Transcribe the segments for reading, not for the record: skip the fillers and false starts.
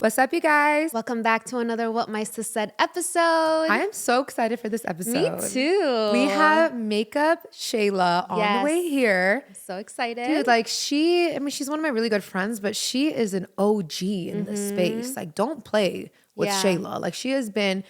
What's up, you guys? Welcome back to another What My Sis Said episode. I am so excited for this episode. Me too. We have MakeupShayla on the way here. I'm so excited. Dude, like she's one of my really good friends, but she is an OG in this space. Like, don't play with Shayla. Like, she has been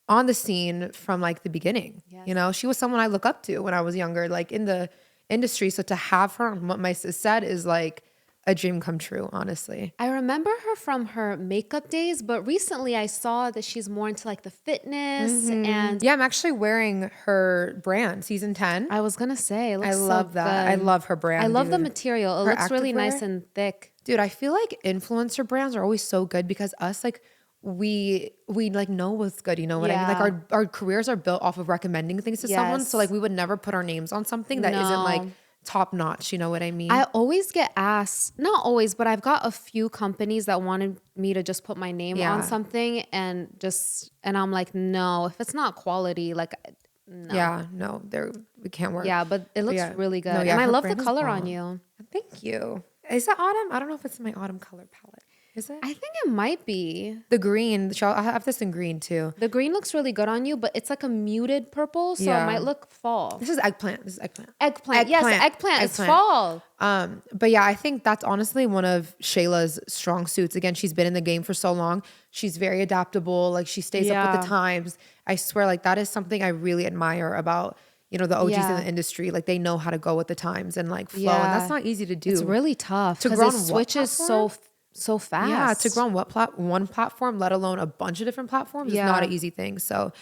on the scene from like the beginning. Yes. You know, she was someone I look up to when I was younger, like in the industry. So to have her on What My Sis Said is like a dream come true, honestly. I remember her from her makeup days, but recently I saw that she's more into like the fitness and yeah, I'm actually wearing her brand, season 10. I was gonna say, it looks I love so that. good. I love her brand. I love the dude. material. It Her looks really activewear. nice and thick. Dude, I feel like influencer brands are always so good because us, like, we like know what's good, you know what I mean? Like our careers are built off of recommending things to someone. So like we would never put our names on something that isn't like top notch, you know what I mean? I always get asked, not always, but I've got a few companies that wanted me to just put my name on something and I'm like, no, if it's not quality, like no. Yeah, no, we can't work. Yeah, but it looks really good. No, and I love the color on you. Thank you. Is that autumn? I don't know if it's my autumn color palette. Is it? I think it might be. The green. I have this in green too. The green looks really good on you, but it's like a muted purple, so it might look fall. This is eggplant. Eggplant. Yes, eggplant. It's fall. But yeah, I think that's honestly one of Shayla's strong suits. Again, she's been in the game for so long. She's very adaptable. Like she stays up with the times. I swear, like that is something I really admire about, you know, the OGs in the industry. Like they know how to go with the times and like flow. And that's not easy to do. It's really tough to grow it switches so fast. Yeah, to grow on one platform, let alone a bunch of different platforms, is not an easy thing. So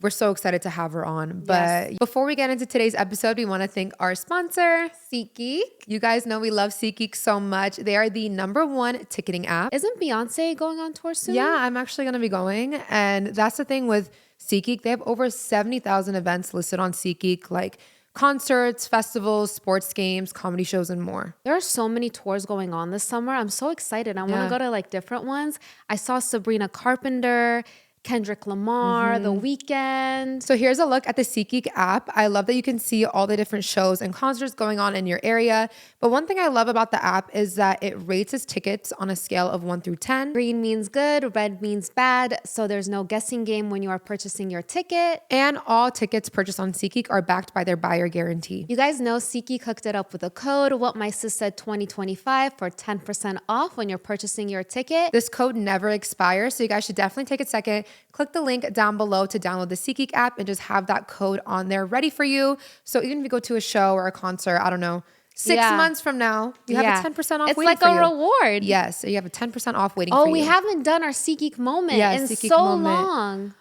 we're so excited to have her on. But before we get into today's episode, we want to thank our sponsor, SeatGeek. You guys know we love SeatGeek so much. They are the #1 ticketing app. Isn't Beyonce going on tour soon? Yeah, I'm actually going to be going. And that's the thing with SeatGeek. They have over 70,000 events listed on SeatGeek, like concerts, festivals, sports games, comedy shows, and more. There are so many tours going on this summer. I'm so excited. I want to go to like different ones. I saw Sabrina Carpenter, Kendrick Lamar, The Weeknd. So here's a look at the SeatGeek app. I love that you can see all the different shows and concerts going on in your area. But one thing I love about the app is that it rates its tickets on a scale of 1 through 10. Green means good, red means bad. So there's no guessing game when you are purchasing your ticket. And all tickets purchased on SeatGeek are backed by their buyer guarantee. You guys know SeatGeek hooked it up with a code, What My Sis Said 2025 for 10% off when you're purchasing your ticket. This code never expires, so you guys should definitely take a second. Click the link down below to download the SeatGeek app and just have that code on there ready for you. So even if you go to a show or a concert, I don't know, 6 months from now, you have a 10% off waiting for you. It's like a reward. Yes, so you have a 10% off waiting for you. Oh, we haven't done our SeatGeek moment in SeatGeek so moment. long.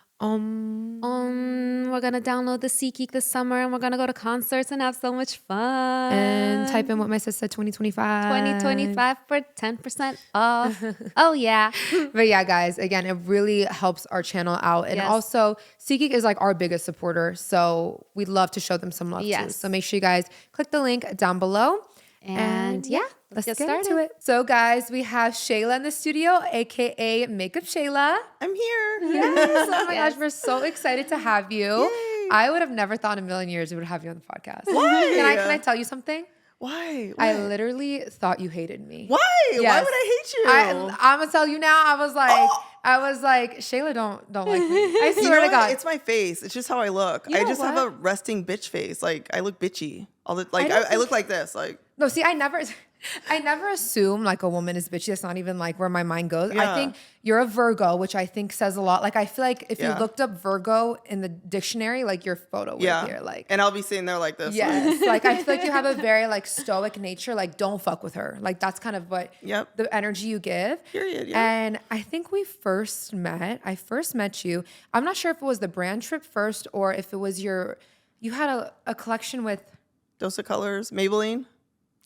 We're gonna download the SeatGeek this summer and we're gonna go to concerts and have so much fun. And type in What My Sis Said 2025. 2025 for 10% off. Oh yeah. But yeah, guys, again, it really helps our channel out. And also, SeatGeek is like our biggest supporter. So we'd love to show them some love too. So make sure you guys click the link down below. And let's get started. Into it. So guys, we have Shayla in the studio, aka MakeupShayla. I'm here. Yes. Oh my gosh, we're so excited to have you. Yay. I would have never thought in a million years we would have you on the podcast. Why? Can I tell you something? Why? I literally thought you hated me. Why? Yes. Why would I hate you? I'm gonna tell you now. I was like, Shayla don't like me. I swear to God. It's my face. It's just how I look. I just have a resting bitch face. Like I look bitchy. I look like this. Like no, see, I never assume like a woman is bitchy. That's not even like where my mind goes. Yeah. I think you're a Virgo, which I think says a lot. Like I feel like if you looked up Virgo in the dictionary, like your photo would appear. Like, and I'll be sitting there like this. Yes. Like I feel like you have a very like stoic nature. Like don't fuck with her. Like that's kind of what the energy you give. Period. Yeah. And I think I first met you. I'm not sure if it was the brand trip first or if it was you had a collection with Dose of Colors, Maybelline.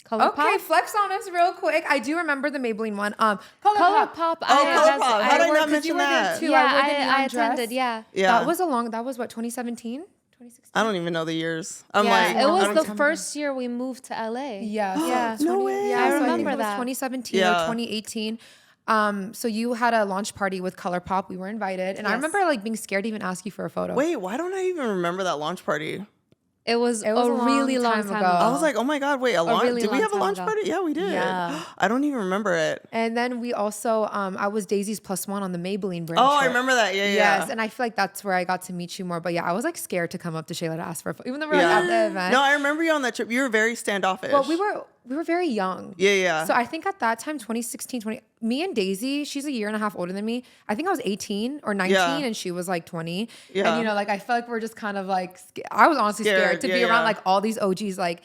Colourpop? Okay, flex on us real quick. I do remember the Maybelline one. Colourpop. Colourpop. Oh, Colourpop. How did I not mention that? Too. Yeah, I attended. Yeah. That was that was what, 2017? 2016? I don't even know the years. It was the first year we moved to LA. Yeah. No way. Yeah, I so remember think it was that. 2017 or 2018. So you had a launch party with Colourpop. We were invited. And I remember like being scared to even ask you for a photo. Wait, why don't I even remember that launch party? It was a really long time ago. I was like, oh my God, wait, did we have a launch ago. party? Yeah, we did. Yeah. I don't even remember it. And then we also, I was Daisy's +1 on the Maybelline brand. Oh, I remember that. Yeah, yes, and I feel like that's where I got to meet you more. But yeah, I was like scared to come up to Shayla to ask for a photo, even though we were like, at the event. No, I remember you on that trip. You were very standoffish. Well, we were very young. Yeah. So I think at that time, 2016, me and Daisy, she's a year and a half older than me. I think I was 18 or 19 and she was like 20. Yeah. And, you know, like I feel like we're just kind of like, I was honestly scared to be around like all these OGs, like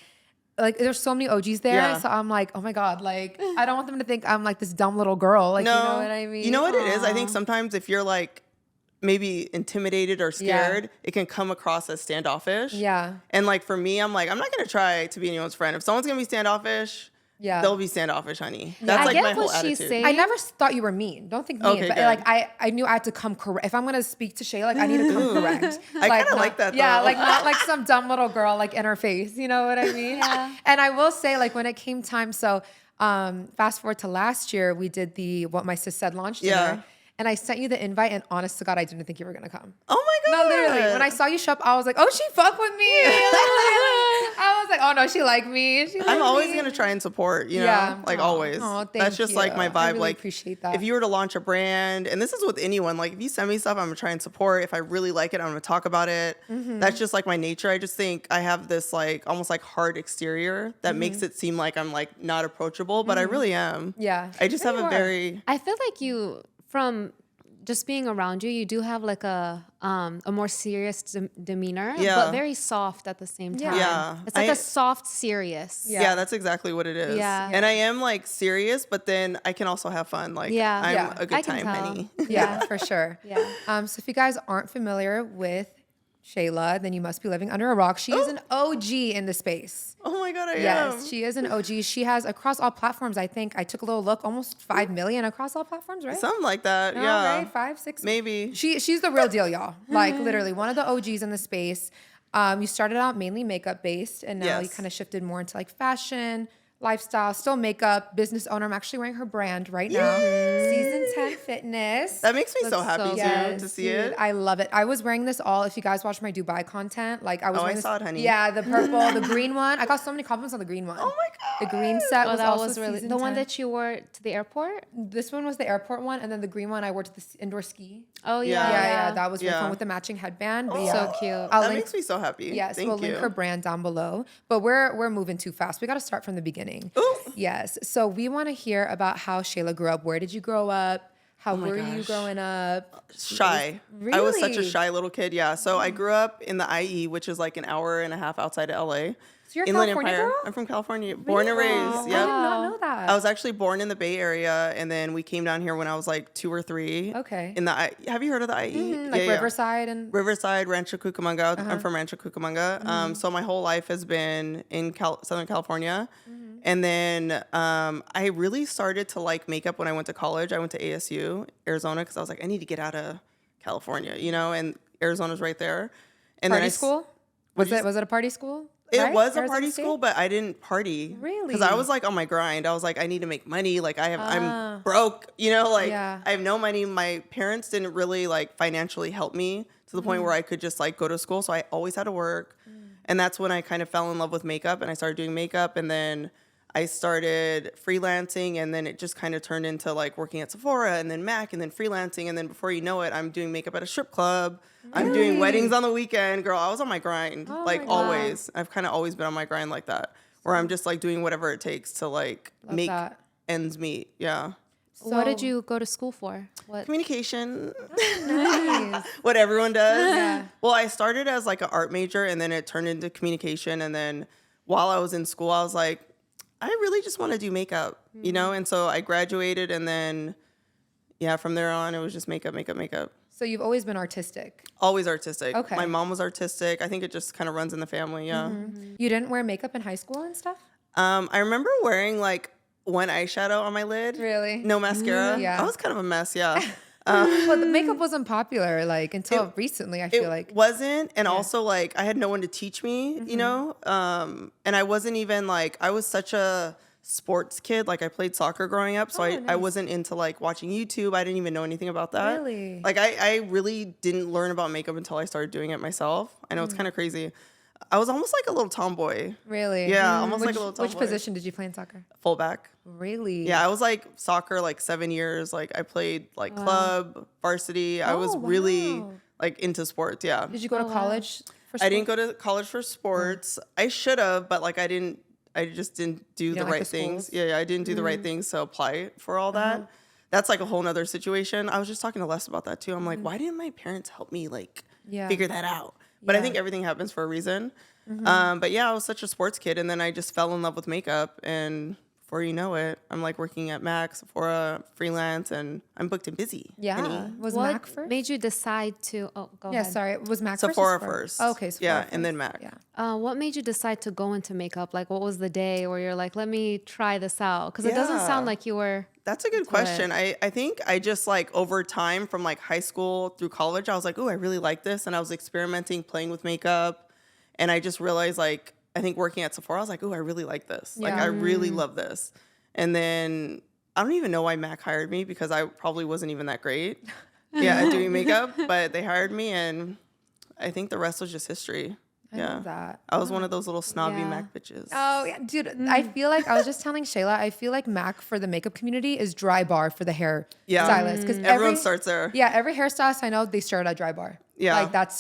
there's so many OGs there. Yeah. So I'm like, oh my God, like I don't want them to think I'm like this dumb little girl. Like, you know what I mean? You know what it is? I think sometimes if you're like maybe intimidated or scared, it can come across as standoffish. Yeah. And like for me, I'm like, I'm not going to try to be anyone's friend. If someone's going to be standoffish, they'll be standoffish, honey. That's like my whole attitude. I never thought you were mean. Don't think mean. Okay, but good. Like I knew I had to come correct. If I'm gonna speak to Shay, like I need to come correct. I kind of like that though. Yeah, like not like some dumb little girl like in her face. You know what I mean? Yeah. And I will say, like when it came time, so fast forward to last year, we did the What My Sis Said launch dinner. Yeah. And I sent you the invite, and honest to God, I didn't think you were gonna come. Oh my God! No, literally. When I saw you show up, I was like, "Oh, she fuck with me." I was like, "Oh no, she like me." I'm always gonna try and support. You know, like always. Oh, thank That's just you. like my vibe. I really like, appreciate that. If you were to launch a brand, and this is with anyone, like if you send me stuff, I'm gonna try and support. If I really like it, I'm gonna talk about it. Mm-hmm. That's just like my nature. I just think I have this like almost like hard exterior that makes it seem like I'm like not approachable, but I really am. Yeah, I just have a very. I feel like you from just being around you, you do have like a more serious demeanor, but very soft at the same time. Yeah. It's like a soft, serious. Yeah, that's exactly what it is. Yeah. And I am like serious, but then I can also have fun. Like I'm a good time, honey. Yeah, for sure. Yeah. So if you guys aren't familiar with Shayla, then you must be living under a rock. She is an OG in the space. Oh my God, I am. Yes, she is an OG. She has across all platforms, I think, I took a little look, almost 5 million across all platforms, right? Something like that, no, yeah. Right? 5, 6? Maybe. She's the real deal, y'all. Like literally one of the OGs in the space. You started out mainly makeup based, and now you kind of shifted more into like fashion, lifestyle, still makeup, business owner. I'm actually wearing her brand right now. Season 10 Fitness. That makes me so happy too to see it. I love it. I was wearing this all, if you guys watch my Dubai content, like I was wearing I saw it, honey. Yeah, the purple, the green one. I got so many compliments on the green one. Oh my God. The green set was also was really the one that you wore to the airport? This one was the airport one, and then the green one I wore to the indoor ski. Oh yeah. Yeah. That was really fun with the matching headband. But so cute. That makes me so happy. Yes, we'll link her brand down below. But we're moving too fast. We got to start from the beginning. Ooh. Yes. So we want to hear about how Shayla grew up. Where did you grow up? How were you growing up? Shy. Really? I was such a shy little kid. Yeah. So I grew up in the IE, which is like an hour and a half outside of LA. So you're a California girl? I'm from California. Born and raised. I did not know that. I was actually born in the Bay Area, and then we came down here when I was like 2 or 3. Okay. Have you heard of the IE? Mm-hmm, like Riverside and Riverside, Rancho Cucamonga. I'm from Rancho Cucamonga. Mm-hmm. So my whole life has been in Southern California. Mm-hmm. And then I really started to like makeup when I went to college. I went to ASU, Arizona, because I was like, I need to get out of California, you know, and Arizona's right there. And party school? Was it a party school? It was a party school, but I didn't party. Really? Because I was like on my grind. I was like, I need to make money. Like I'm broke, you know, like I have no money. My parents didn't really like financially help me to the point where I could just like go to school. So I always had to work. And that's when I kind of fell in love with makeup, and I started doing makeup, and then I started freelancing, and then it just kind of turned into like working at Sephora and then MAC and then freelancing. And then before you know it, I'm doing makeup at a strip club. I'm doing weddings on the weekend. Girl, I was on my grind, always. I've kind of always been on my grind like that, where I'm just like doing whatever it takes to like make ends meet. Yeah. So, what did you go to school for? What? Communication. Nice. What everyone does. Yeah. Well, I started as like an art major, and then it turned into communication. And then while I was in school, I was like, I really just want to do makeup, you know? And so I graduated, and then, from there on, it was just makeup. So you've always been artistic? Always artistic. Okay. My mom was artistic. I think it just kind of runs in the family, yeah. Mm-hmm. You didn't wear makeup in high school and stuff? I remember wearing like one eyeshadow on my lid. Really? No mascara. Yeah. I was kind of a mess, yeah. Well, the makeup wasn't popular like until recently, I feel like. It wasn't. And also like I had no one to teach me, you know? And I wasn't even like, I was such a sports kid. Like I played soccer growing up. So I wasn't into like watching YouTube. I didn't even know anything about that. Really? Like I really didn't learn about makeup until I started doing it myself. I know it's kind of crazy. I was almost like a little tomboy. Really? Yeah, almost like a little tomboy. Which position did you play in soccer? Fullback. Really? Yeah, I was like soccer like 7 years. Like I played like club, varsity. I was really like into sports. Yeah. Did you go to college for sports? I didn't go to college for sports. I should have, but like I just didn't do the right things. Yeah, I didn't do the right things to apply for all that. That's like a whole nother situation. I was just talking to Les about that too. I'm like, why didn't my parents help me like figure that out? But I think everything happens for a reason. But yeah, I was such a sports kid, and then I just fell in love with makeup, and before you know it, I'm like working at MAC, Sephora, freelance, and I'm booked and busy. Yeah. Honey. Was What MAC first? made you decide to? Oh, go Yeah, ahead. sorry. Was MAC Sephora first? first. Oh, okay, Sephora first. And then MAC. Yeah. What made you decide to go into makeup? Like, what was the day where you're like, let me try this out? Because it doesn't sound like you were. That's a good question. I think I just like over time from like high school through college, I was like, oh, I really like this. And I was experimenting, playing with makeup. And I just realized like, I think working at Sephora, I was like, oh, I really like this. Like, I really love this. And then I don't even know why MAC hired me because I probably wasn't even that great. At doing makeup, but they hired me and I think the rest was just history. I love that. I was one of those little snobby MAC bitches. Oh, yeah, dude. I feel like I was just telling Shayla, I feel like MAC for the makeup community is Dry Bar for the hair stylist. Because everyone starts there. Yeah, every hairstylist I know, they start at Dry Bar. Yeah. Like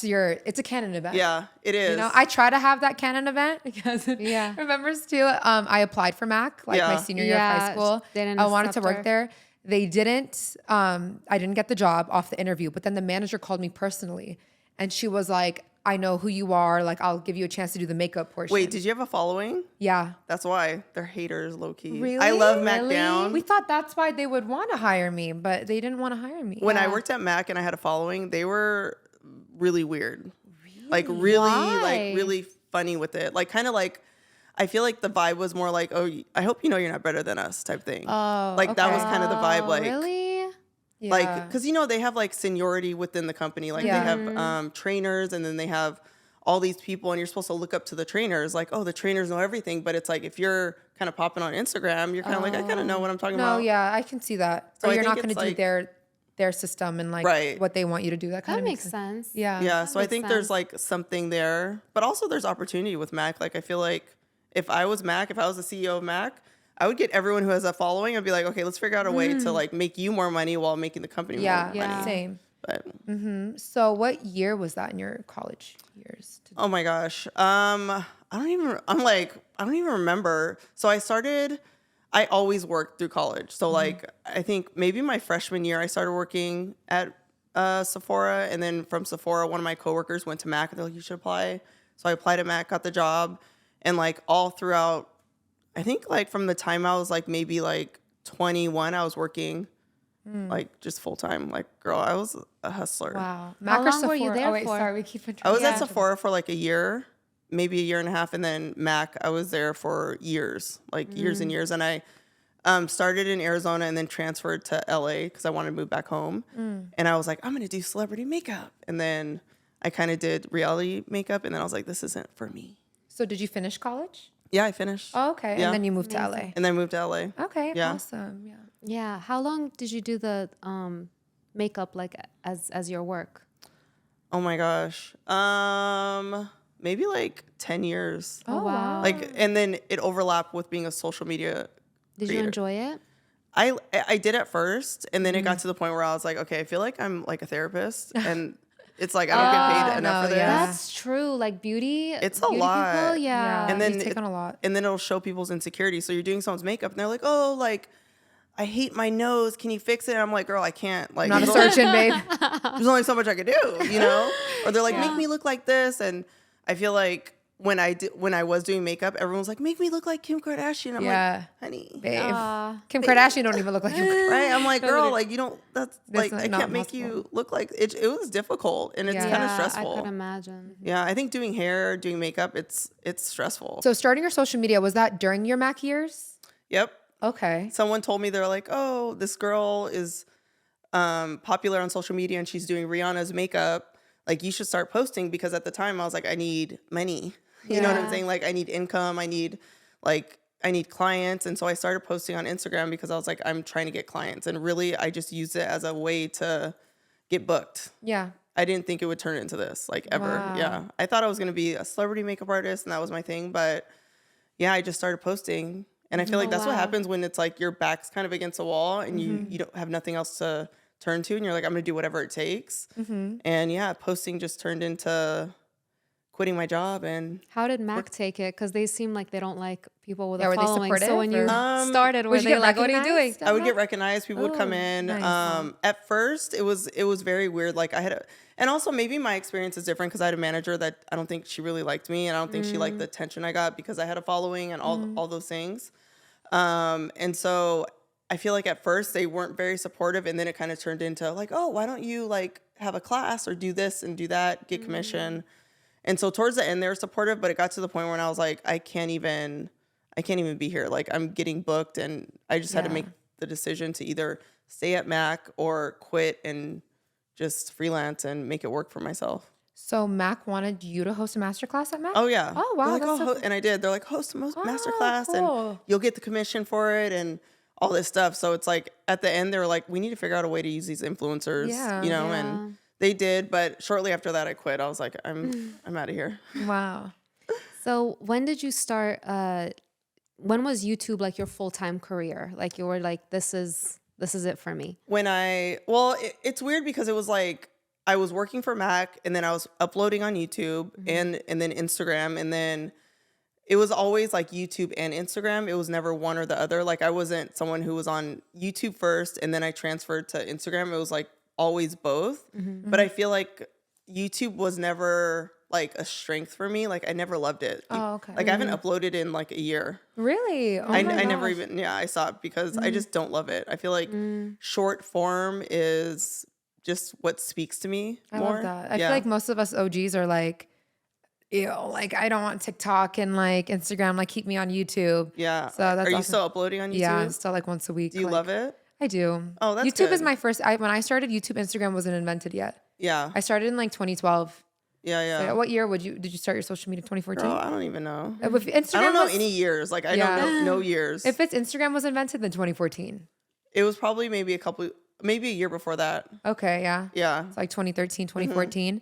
it's a canon event. Yeah, it is. You know, I try to have that canon event because remembers too, I applied for MAC like my senior year of high school. I wanted to work there. They didn't, I didn't get the job off the interview, but then the manager called me personally and she was like, I know who you are. Like, I'll give you a chance to do the makeup portion. Wait, did you have a following? Yeah. That's why. They're haters, low key. Really? I love MAC Down. We thought that's why they would want to hire me, but they didn't want to hire me. When I worked at MAC and I had a following, they were really weird. Really? Like, really funny with it. Like, kind of like, I feel like the vibe was more like, oh, I hope you know you're not better than us type thing. Oh, like, that was kind of the vibe. Like, really? Yeah. Like, because, you know, they have, like, seniority within the company. Like, they have trainers, and then they have all these people, and you're supposed to look up to the trainers. Like, oh, the trainers know everything. But it's like, if you're kind of popping on Instagram, you're kind of like, I kind of know what I'm talking about. No, yeah, I can see that. So or I you're not think going to do their system and, like, what they want you to do. That kind of makes sense. Yeah. Yeah, so I think there's, like, something there. But also there's opportunity with MAC. Like, I feel like if I was MAC, if I was the CEO of MAC, I would get everyone who has a following and be like, okay, let's figure out a way to like make you more money while making the company more money. Yeah, same. But So what year was that in your college years? Oh my gosh. I don't even remember. So I always worked through college. So like, I think maybe my freshman year, I started working at Sephora. And then from Sephora, one of my coworkers went to MAC and they're like, you should apply. So I applied at MAC, got the job. And like all throughout, I think like from the time I was like maybe like 21, I was working like just full time. Like, girl, I was a hustler. Wow. How long were you there for? Sorry, we keep I was at Sephora for like a year, maybe a year and a half. And then MAC, I was there for years, like years and years. And I started in Arizona and then transferred to LA because I wanted to move back home. And I was like, I'm going to do celebrity makeup. And then I kind of did reality makeup. And then I was like, this isn't for me. So did you finish college? Yeah, I finished. Oh, okay. Yeah. And then you moved to LA. And then moved to LA. Okay, Yeah. awesome. Yeah. Yeah. How long did you do the makeup like as your work? Oh my gosh. Maybe like 10 years. Oh, wow. Like, and then it overlapped with being a social media Did creator. you enjoy it? I did at first, and then it got to the point where I was like, okay, I feel like I'm like a therapist, and it's like I don't get paid enough for this. That's true. Like beauty. It's a beauty lot. People, yeah. And then you take on a lot. And then it'll show people's insecurity. So you're doing someone's makeup, and they're like, oh, like, I hate my nose. Can you fix it? And I'm like, girl, I can't. Like, Not a surgeon, babe. there's only so much I could do, you know? Or they're like, make me look like this. And I feel like when I was doing makeup, everyone was like, make me look like Kim Kardashian. I'm like, honey. Babe. Kim Kardashian don't even look like Kim Kardashian. Right? I'm like, girl, like, you don't, that's like, I not can't make you look like, it was difficult and it's kind of stressful. I could imagine. Yeah, I think doing hair, doing makeup, it's stressful. So starting your social media, was that during your MAC years? Yep. Okay. Someone told me, they're like, oh, this girl is popular on social media and she's doing Rihanna's makeup. Like, you should start posting, because at the time I was like, I need money. You know what I'm saying? Like, I need income. I need clients. And so I started posting on Instagram because I was like, I'm trying to get clients. And really, I just used it as a way to get booked. Yeah. I didn't think it would turn into this, like, ever. Wow. Yeah. I thought I was going to be a celebrity makeup artist, and that was my thing. But yeah, I just started posting. And I feel like that's what happens when it's like your back's kind of against a wall and you don't have nothing else to turn to. And you're like, I'm going to do whatever it takes. And yeah, posting just turned into quitting my job. And how did Mac take it? Because they seem like they don't like people with a were they following. supportive, So when you started, were you they get like, what are you doing? recognized? I would get recognized. People would come in. Nice. At first, it was very weird. Like and also maybe my experience is different because I had a manager that I don't think she really liked me, and I don't think she liked the attention I got because I had a following and all those things. And so I feel like at first they weren't very supportive, and then it kind of turned into like, oh, why don't you like have a class or do this and do that, get commission. And so towards the end they were supportive, but it got to the point when I was like, I can't even be here. Like, I'm getting booked, and I just had to make the decision to either stay at Mac or quit and just freelance and make it work for myself. So Mac wanted you to host a masterclass at Mac? Oh, yeah. Oh, wow. Like, oh, and I did. They're like, host a masterclass, cool. and you'll get the commission for it and all this stuff. So it's like at the end, they were like, we need to figure out a way to use these influencers, and they did. But shortly after that, I quit. I was like, I'm out of here. Wow. So when did you start? When was YouTube like your full-time career? Like you were like, this is it for me. It's weird because it was like I was working for Mac, and then I was uploading on YouTube and then Instagram, and then it was always like YouTube and Instagram. It was never one or the other. Like, I wasn't someone who was on YouTube first and then I transferred to Instagram. It was like always both. But I feel like YouTube was never like a strength for me. Like, I never loved it. Oh, okay. Like, I haven't uploaded in like a year. Really? Oh I my never gosh. even, I stopped because I just don't love it. I feel like short form is just what speaks to me more. I love that. I feel like most of us OGs are like, ew, like, I don't want TikTok and like Instagram, like, keep me on YouTube. Yeah. So that's Are you awesome. still uploading on YouTube? Yeah, still like once a week. Do you love it? I do. Oh, that's YouTube is good. my first. When I started YouTube, Instagram wasn't invented yet. Yeah. I started in like 2012. Yeah. So what year did you start your social media? 2014. Girl, I don't even know. If Instagram I don't know was, any years. Like, I don't know years. If it's Instagram was invented, then 2014. It was probably maybe a year before that. Okay, yeah. Yeah. It's like 2013, 2014.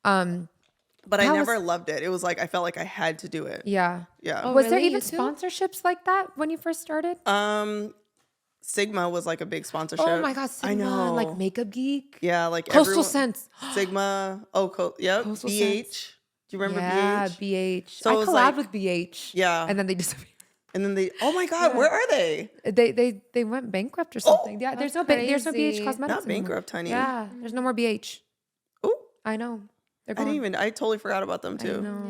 But I never loved it. It was like I felt like I had to do it. Yeah. Yeah. Oh, Was there really? even You too? sponsorships like that when you first started? Sigma was like a big sponsorship. Oh my God, Sigma, I know. like Makeup Geek. Yeah, like Coastal Scents. Sigma. Oh, yep. Coastal BH. Scents. Do you remember Yeah, BH? BH. So I it was collabed like- with BH. Yeah. And then they disappeared. And then oh my God, where are they? They went bankrupt or something. Yeah, there's no BH crazy. Cosmetics. Not anymore. bankrupt, honey. Yeah, there's no more BH. Oh, I know. They're I gone. I totally forgot about them too. I know.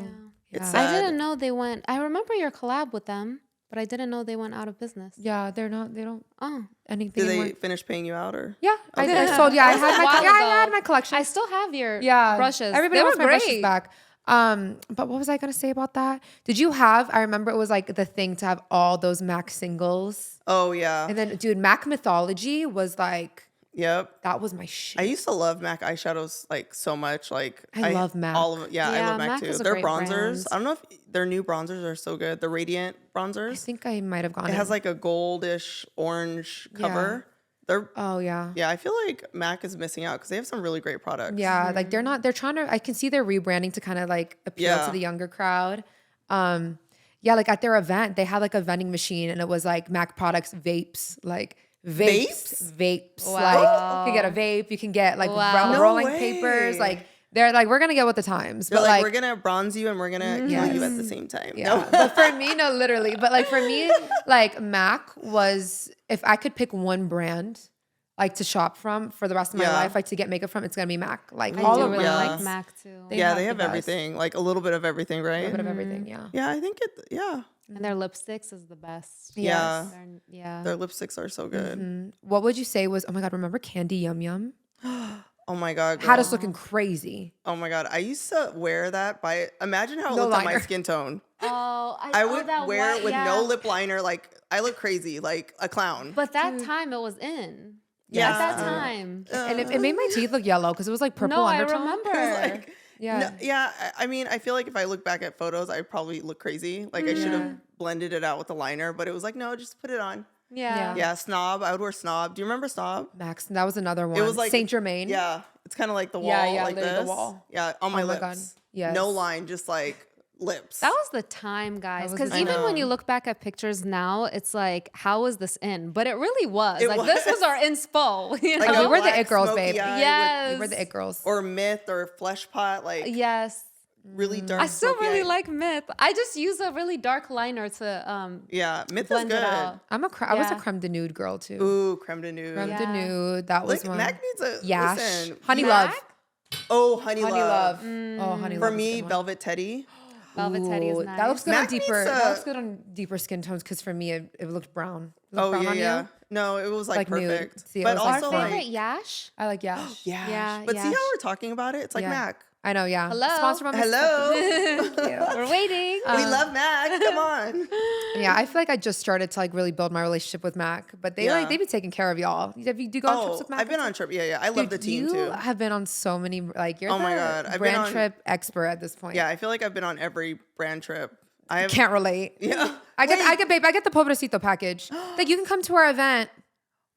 It's Yeah. sad. I didn't know they went. I remember your collab with them, but I didn't know they went out of business. Yeah, they don't Oh, anything Did they anymore. finish paying you out or? Yeah, I sold. Yeah, I had my collection. I still have your Yeah, brushes. Everybody They wants were my brushes great. back. But what was I gonna say about that? Did you have? I remember it was like the thing to have all those Mac singles, Oh yeah. and then dude, Mac Mythology was like Yep. that was my shit. I used to love MAC eyeshadows like so much. Like I love MAC. All of it. Yeah, I Yeah, love MAC MAC too. is a Their great bronzers. brand. I don't know if their new bronzers are so good. The Radiant I bronzers. think I might have gone. It has like a goldish orange cover. They're Oh yeah. yeah. I feel like MAC is missing out because they have some really great products. Yeah, like they're trying to, I can see they're rebranding to kind of like appeal Yeah. to the younger crowd. Yeah, like at their event, they had like a vending machine and it was like Mac products, vapes, like vapes. Wow. Like you can get a vape, you can get like Wow. No rolling way. papers. Like they're like, we're gonna get with the times. They're But like, we're gonna bronze you and we're gonna kill you Yes. at the same time. yeah, No. but for me, no, literally. But like for me, like Mac was, if I could pick one brand like to shop from for the rest of my Yeah. life, like to get makeup from, it's gonna be Mac. Like I all do of really them. like MAC too. Yeah, they the have best. everything. Like a little bit of everything, right? A little bit of everything. Yeah. Yeah, I think it. Yeah, And their lipsticks is the best. Yeah. Yeah. their lipsticks are so good. What would you say was? Oh my God! Remember Candy Yum Yum? Oh my God, Had girl. us looking crazy. Oh my God, I used to wear that. Imagine how it No looked on my liner. skin tone. Oh, I would wear it with no lip liner. Like I look crazy, like a clown. But that time it was in. Yeah. At that time. And it made my teeth look yellow because it was like purple No, I undertone. remember. It was like, Yeah. no, yeah. I mean, I feel like if I look back at photos, I probably look crazy. Like I should have blended it out with the liner, but it was like, no, just put it on. Yeah. Yeah, Snob. I would wear Snob. Do you remember Snob? Max, that was another one. It was like Saint Germain. Yeah, It's kind of like the wall, like this. The wall. Yeah, on my lips. God. Yes. No line, just like lips. That was the time, guys. Because even when you look back at pictures now, it's like, how was this in? But it really was. This was our inspo. You know? Like, we were the it girls, babe. Yes. We were the it girls. Or Myth or Flesh Pot. Like, yes. Really dark. I still really like Myth. I just use a really dark liner to Myth blend is good. it out. I was a creme de nude girl too. Ooh, creme de nude. Creme de nude. That was one. Mac needs a Yash. listen. Honey Love. Oh, Honey Love. Oh, Honey Love. For me, Velvet Teddy. Velvet Teddy is nice. That looks good Mac on deeper. needs That looks good on deeper skin tones because for me it looked brown. It looked brown on you? No, it was like perfect. Nude. See, but was also Our favorite Yash. I like Yash. Yeah. But see how we're talking about it? It's like Mac. I know, yeah. Hello. Sponsor by Hello. We're waiting. We love Mac. Come on. Yeah, I feel like I just started to like really build my relationship with Mac, but they be taking care of y'all. Do you go on trips with Mac? I've been on trip. Yeah. I love the team too. You have been on so many. Like you're my God. I've been brand on, trip expert at this point. Yeah, I feel like I've been on every brand trip. I can't relate. Yeah. I get the Pobrecito package. Like you can come to our event.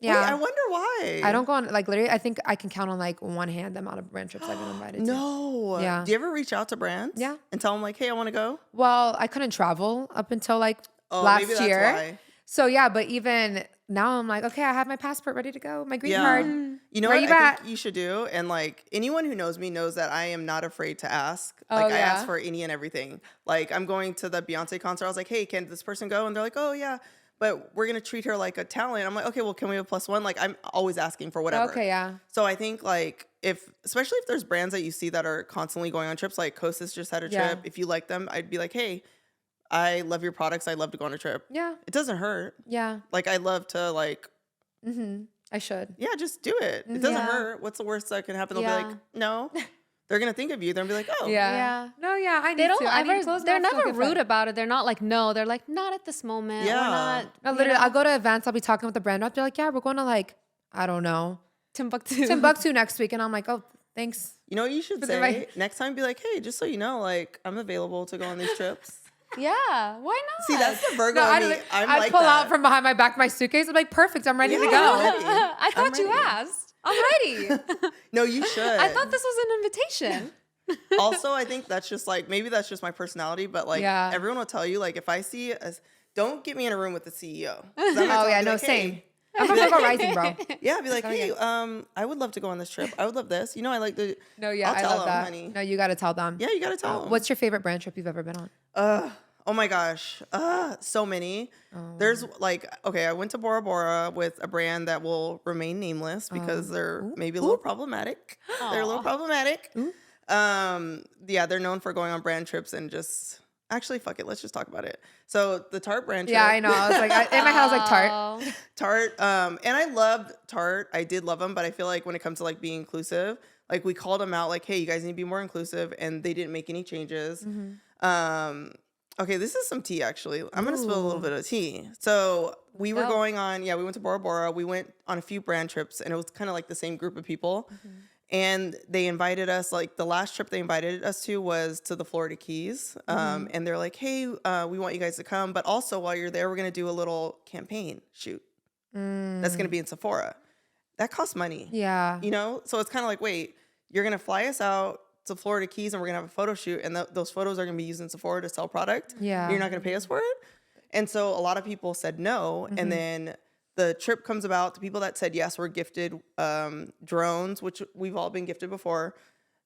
Yeah. Wait, I wonder why. I don't go on, like literally, I think I can count on like one hand the amount of brand trips I've been invited to. No. Yeah. Do you ever reach out to brands? Yeah. And tell them like, hey, I want to go? Well, I couldn't travel up until like maybe last that's year. why. So yeah, but even now I'm like, okay, I have my passport ready to go, my green card. You know Where what you I at? think you should do? And like anyone who knows me knows that I am not afraid to ask. Oh, Like I yeah? ask for any and everything. Like I'm going to the Beyonce concert. I was like, hey, can this person go? And they're like, oh yeah, but we're gonna treat her like a talent. I'm like, okay, well, can we have +1? Like I'm always asking for whatever. Okay, yeah. So I think like especially if there's brands that you see that are constantly going on trips, like Kosas just had a trip. Yeah. If you like them, I'd be like, hey, I love your products. I'd love to go on a trip. Yeah. It doesn't hurt. Yeah. Like I love to like, I should. yeah, just do it. It doesn't hurt. What's the worst that can happen? They'll be like, no. They're gonna think of you. They're gonna be like, oh, Yeah. No, yeah. I need They don't to. I need ever. clothes They're now, so never good rude fit. about it. They're not like no. They're like not at this moment. Yeah. We're not. No, literally, I'll go to events. I'll be talking with the brand. I'll be like, yeah, we're going to like, I don't know, Timbuktu next week. And I'm like, oh, thanks. You know what you should say? Next time, be like, hey, just so you know, like I'm available to go on these trips. Yeah. Why not? See, that's the Virgo No, in me. I like pull that. out from behind my back my suitcase. I'm like, perfect. I'm ready to go. I thought you asked. I'm ready. No, you should. I thought this was an invitation. Also, I think that's just like maybe that's just my personality, but like everyone will tell you like if I see don't get me in a room with the CEO. Oh yeah, no, same. Hey. I'm from Virgo rising, bro. Yeah, I'd be like, hey, I would love to go on this trip. I would love this. You know, I like the. No, yeah, I love that. Honey. No, you got to tell them. Yeah, you got to tell them. What's your favorite brand trip you've ever been on? Oh my gosh, so many. There's like, okay, I went to Bora Bora with a brand that will remain nameless because they're maybe a little problematic. They're a little problematic. Yeah, they're known for going on brand trips and just actually, fuck it, let's just talk about it. So the Tarte brand trip. Yeah, I know. I was like, in my head, I was like Tarte. Tarte, and I loved Tarte. I did love them, but I feel like when it comes to like being inclusive, like we called them out, like, hey, you guys need to be more inclusive, and they didn't make any changes. Okay, this is some tea, actually. I'm going to spill a little bit of tea. So we were going on, we went to Bora Bora. We went on a few brand trips, and it was kind of like the same group of people. And they invited us, like the last trip they invited us to was to the Florida Keys. And they're like, hey, we want you guys to come. But also while you're there, we're going to do a little campaign shoot. That's going to be in Sephora. That costs money. Yeah. You know? So it's kind of like, wait, you're going to fly us out to Florida Keys and we're going to have a photo shoot. And those photos are going to be used in Sephora to sell product. Yeah. You're not going to pay us for it? And so a lot of people said no. And then the trip comes about. The people that said yes were gifted drones, which we've all been gifted before,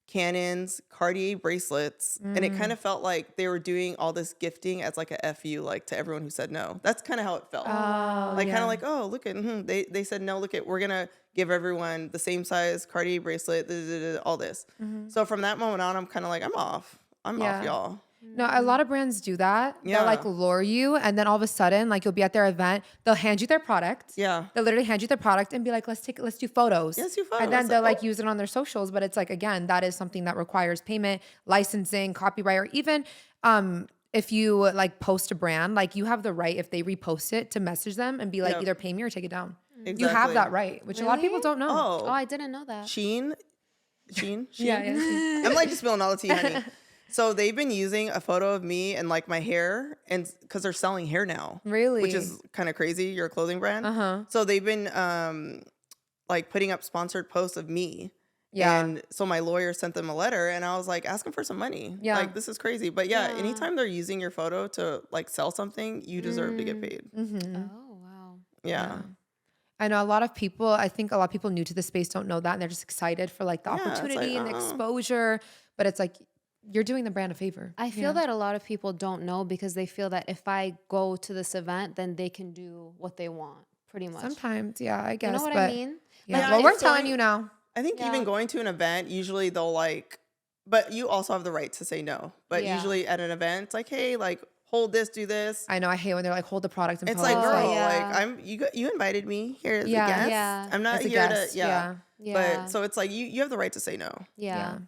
Canons, Cartier bracelets. And it kind of felt like they were doing all this gifting as like a FU, like to everyone who said no. That's kind of how it felt. Kind of like, oh, look at, they said no, look at, we're going to give everyone the same size Cartier bracelet, all this. So from that moment on, I'm kind of like, I'm off. I'm off, y'all. No, a lot of brands do that. Yeah. They'll like lure you, and then all of a sudden, like you'll be at their event, they'll hand you their product. Yeah. They'll literally hand you their product and be like, let's do photos. Let's do photos. And then they'll like use it on their socials. But it's like, again, that is something that requires payment, licensing, copyright, or even if you like post a brand, like you have the right, if they repost it, to message them and be like, either pay me or take it down. Exactly. You have that right, which a lot of people don't know. Oh, I didn't know that. Shein. Yeah. I'm like just spilling all the tea, honey. So they've been using a photo of me and like my hair, and because they're selling hair now, Really? which is kind of crazy. You're a clothing brand, so they've been like putting up sponsored posts of me Yeah. And so my lawyer sent them a letter and I was like, ask them for some money. Yeah. Like, this is crazy. But yeah, anytime they're using your photo to like sell something, you deserve to get paid. Oh, wow. Yeah. I know I think a lot of people new to the space don't know that. And they're just excited for like the opportunity and the exposure. But it's like, you're doing the brand a favor. I feel that a lot of people don't know because they feel that if I go to this event, then they can do what they want, pretty much. Sometimes, yeah, I guess. You know what I mean? Yeah. Like, Well, we're telling you now. I think even going to an event, usually they'll like, but you also have the right to say no. But usually at an event, it's like, hey, like, hold this, do this. I know. I hate when they're like, hold the product. And it's like, girl, like you invited me here as a guest. Yeah. I'm not here to, But so it's like, you have the right to say no. Yeah.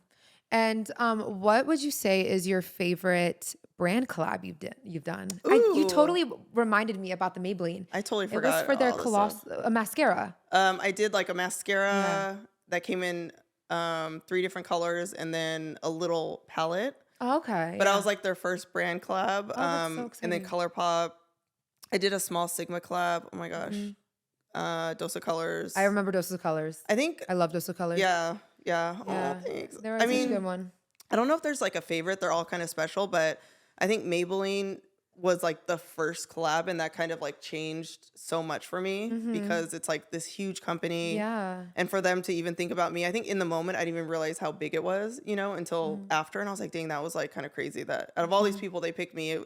And what would you say is your favorite brand collab you've done? You totally reminded me about the Maybelline. I totally forgot. It was for their a mascara. I did like a mascara that came in 3 different colors and then a little palette. Oh, okay. But I was like their first brand collab. That's so and then Colourpop. I did a small Sigma collab. Oh my gosh. Dose of Colors. I remember Dose of Colors. I love Dose of Colors. Yeah. Yeah. Oh, thanks. There was a good one. I don't know if there's like a favorite. They're all kind of special, but I think Maybelline was like the first collab and that kind of like changed so much for me because it's like this huge company. Yeah. And for them to even think about me, I think in the moment I didn't even realize how big it was, until after. And I was like, dang, that was like kind of crazy that out of all these people, they picked me.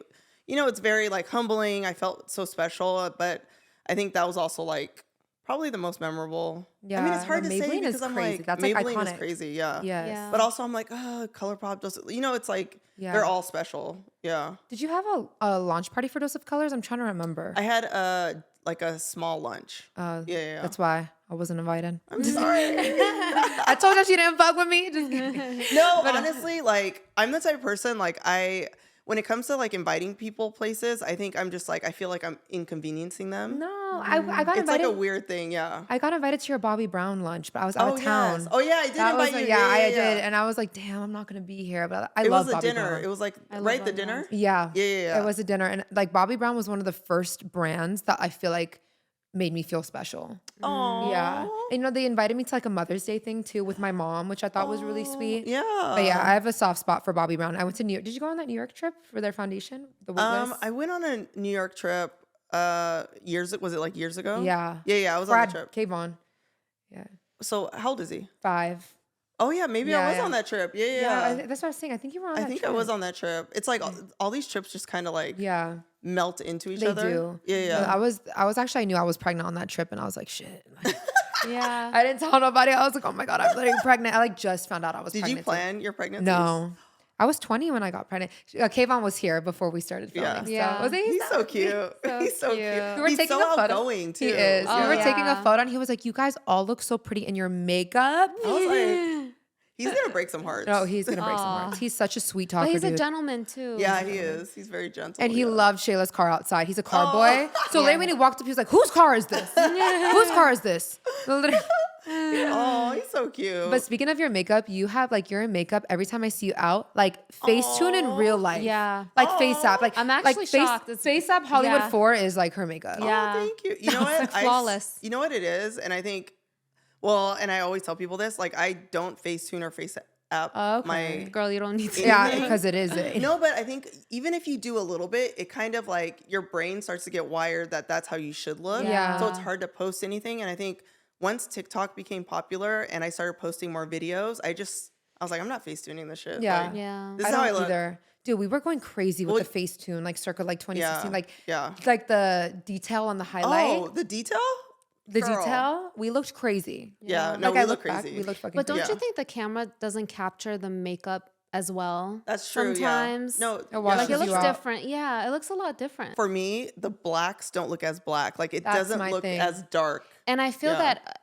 It's very like humbling. I felt so special, but I think that was also like probably the most memorable. Yeah. I mean, it's hard to say because I'm like, that's Maybelline like is crazy. Yeah. Yes. But also I'm like, Colourpop does, it's like, they're all special. Yeah. Did you have a launch party for Dose of Colors? I'm trying to remember. I had a small lunch. Yeah. That's why I wasn't invited. I'm sorry. I told her she didn't fuck with me. Just kidding. No, honestly, like I'm the type of person like when it comes to like inviting people places, I think I'm just like, I feel like I'm inconveniencing them. No, I got invited. It's like a weird thing, yeah. I got invited to your Bobby Brown lunch, but I was out of town. Yes. Oh yeah, I did invite you. Yeah, I did. And I was like, damn, I'm not going to be here. But I love Bobby Brown. It was like, right, the dinner? Yeah. It was a dinner. And like Bobby Brown was one of the first brands that I feel like made me feel special. Oh. Yeah. And they invited me to like a Mother's Day thing too with my mom, which I thought was really sweet. Yeah. But yeah, I have a soft spot for Bobby Brown. I went to New York. Did you go on that New York trip for their foundation? I went on a New York trip years ago? Yeah. Yeah, I was on the trip. Kayvon. Yeah. So how old is he? 5. Oh yeah, maybe I was on that trip. Yeah. That's what I was saying. I think you were on that trip. I think I was on that trip. It's like all these trips just kind of like melt into each other. They do. Yeah. I was actually, I knew I was pregnant on that trip and I was like, shit. Yeah. I didn't tell nobody. I was like, oh my God, I'm literally pregnant. I like just found out I was pregnant. Did you plan your pregnancy? No. I was 20 when I got pregnant. Kayvon was here before we started filming. Yeah. So, was he? He's so cute. He's so cute. We were taking so a photo. Outgoing too. He is. We were taking a photo and he was like, you guys all look so pretty in your makeup. I was like, he's going to break some hearts. No, he's going to break some hearts. He's such a sweet talker, But he's dude. a gentleman too. Yeah, he is. He's very gentle. And he loved Shayla's car outside. He's a car boy. So later when he walked up, he was like, whose car is this? Whose car is this? Oh, he's so cute. But speaking of your makeup, you have like, you're in makeup every time I see you out, like Facetune in real life. Yeah. Like FaceApp. Like I'm actually shocked. FaceApp Hollywood 4 is like her makeup. Yeah. Oh, thank you. You know what? Flawless. You know what it is? And I think, well, and I always tell people this, like I don't Facetune or FaceApp my girl, you don't need to. Yeah, because it is. No, but I think even if you do a little bit, it kind of like your brain starts to get wired that that's how you should look. Yeah. So it's hard to post anything. And I think once TikTok became popular and I started posting more videos, I was like, I'm not Facetuning this shit. Yeah. Like, Yeah. This is how I look. Either. Dude, we were going crazy with the Facetune, like circa like 2016. Yeah. Like the detail on the highlight. Oh, the detail? The detail, we looked crazy. Yeah, no, like we I look look crazy. back, we looked fucking But don't crazy. you think the camera doesn't capture the makeup as well? That's true. Sometimes. Yeah. No, Like it looks you out. different. Yeah, it looks a lot different. For me, the blacks don't look as black. Like it That's doesn't my look thing. as dark. And I feel that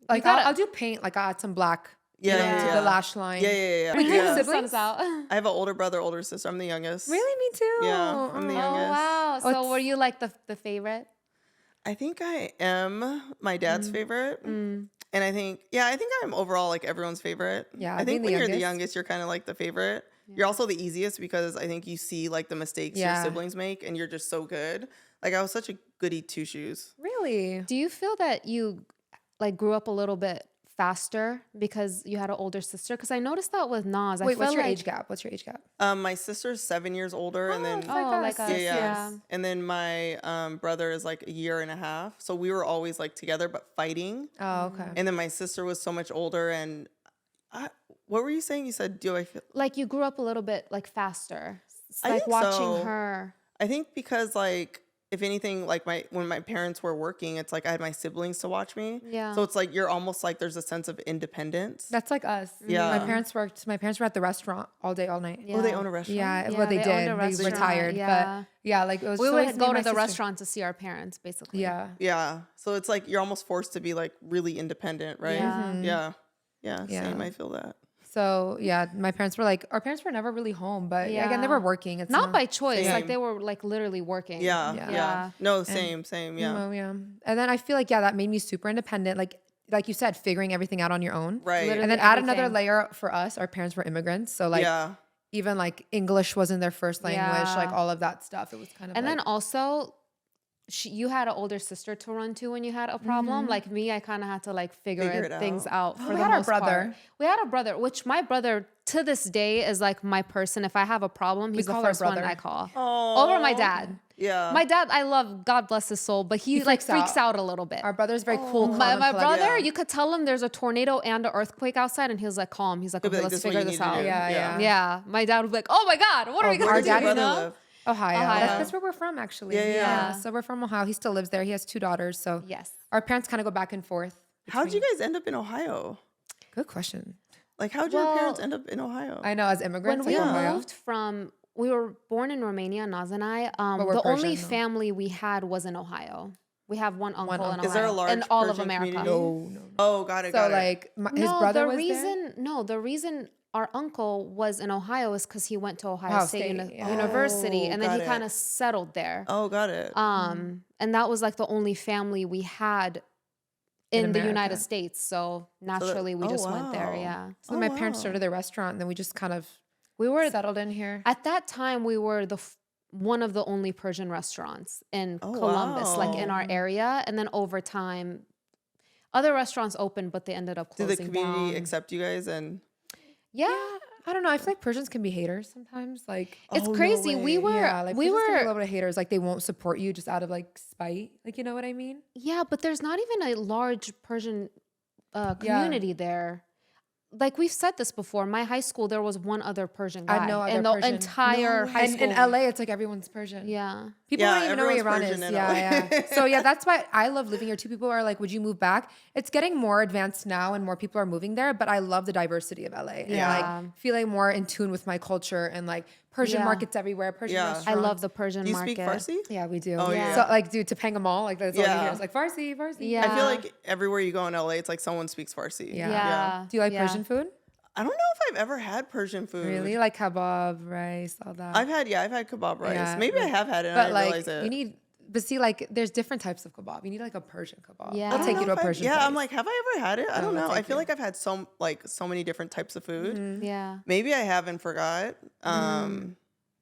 Like I'll do paint, like I'll add some black. To the lash line. Yeah. We do siblings. Out. I have an older brother, older sister. I'm the youngest. Really, me too. Yeah, I'm the youngest. Oh wow! So were you like the favorite? I think I am my dad's favorite. And I think I'm overall like everyone's favorite. Yeah, I think when you're you're the youngest, you're kind of like the favorite. Yeah. You're also the easiest because I think you see like the mistakes your siblings make and you're just so good. Like I was such a goody two shoes. Really? Do you feel that you like grew up a little bit faster because you had an older sister? Because I noticed that with Nas. Wait, what's your like, age gap? What's your age gap? My sister's 7 years older, and then like us. yeah. And then my brother is like a year and a half. So we were always like together, but fighting. Oh, okay. And then my sister was so much older, and what were you saying? You said, do I feel like you grew up a little bit like faster? I like think watching her. I think because like, if anything, like when my parents were working, it's like I had my siblings to watch me. Yeah. So it's like you're almost like there's a sense of independence. That's like us. Yeah. My parents were at the restaurant all day, all night. Yeah. Oh, they own a restaurant? Yeah, well, they did. We retired. Yeah. But yeah, like it was we so would go to the restaurant to see our parents, basically. Yeah. Yeah. So it's like you're almost forced to be like really independent, right? Yeah. Yeah. Same. I feel that. So yeah, our parents were never really home, but again, they were working. It's not by choice. Same. Like they were like literally working. Yeah. No, same. Yeah. Oh, yeah. And then I feel like, that made me super independent. Like you said, figuring everything out on your own. Right. Literally And then add another layer for us. Our parents were immigrants. So like, even like English wasn't their first language, like all of that stuff. It was kind of And then also, you had an older sister to run to when you had a problem. Like me, I kind of had to like figure things out for the most part. We had a brother, which my brother to this day is like my person. If I have a problem, he's the first one I call. Over my dad. Yeah. My dad, I love, God bless his soul, but he like freaks out a little bit. Our brother's very cool. My brother, you could tell him there's a tornado and an earthquake outside, and he was like calm. He's like, okay, let's figure this out. Yeah. My dad would be like, oh my God, what are we going to do? Where does your brother live? Ohio. That's where we're from, actually. Yeah. So we're from Ohio. He still lives there. He has 2 daughters. So our parents kind of go back and forth. How did you guys end up in Ohio? Good question. Like, how did your parents end up in Ohio? I know, as immigrants. When we moved from, we were born in Romania, Naz and I. The only family we had was in Ohio. We have one uncle in Ohio. Is there a large in all Persian of America? community? No. Oh, got it. So like, his brother was there? The reason our uncle was in Ohio is because he went to Ohio State University, and then he kind of settled there. Oh, got it. And that was like the only family we had in the United States. So naturally, we just went there. Yeah. So my parents started their restaurant, and then we just kind of settled in here. At that time, we were one of the only Persian restaurants in Columbus, like in our area. And then over time, other restaurants opened, but they ended up closing down. Did the community accept you guys? And yeah, I don't know. I feel like Persians can be haters sometimes. Like it's crazy. No we were can be a little bit of haters. Like they won't support you just out of like spite. Like, you know what I mean? Yeah, but there's not even a large Persian community there. Like we've said this before, my high school, there was one other Persian guy. In the entire high school. And in LA, it's like everyone's Persian. Yeah. People don't even know where Iran is. Yeah. So yeah, that's why I love living here too. People are like, would you move back? It's getting more advanced now and more people are moving there, but I love the diversity of LA. And like feeling more in tune with my culture and like Persian markets everywhere, Persian restaurants. I love the Persian market. Do you speak Farsi? Yeah, we do. Oh, So like, dude, Topanga Mall, like that's all you hear. It's like Farsi. Yeah. I feel like everywhere you go in LA, it's like someone speaks Farsi. Yeah. Do you like Persian food? I don't know if I've ever had Persian food. Really? Like kebab, rice, all that? I've had kebab rice. Yeah, Maybe I have had it and but I didn't realize it. Like, there's different types of kebab. You need like a Persian kebab. Yeah. I'll take you to a Persian place. I'm like, have I ever had it? I don't know. I feel like I've had so many different types of food. Mm-hmm. Yeah. Maybe I have and forgot.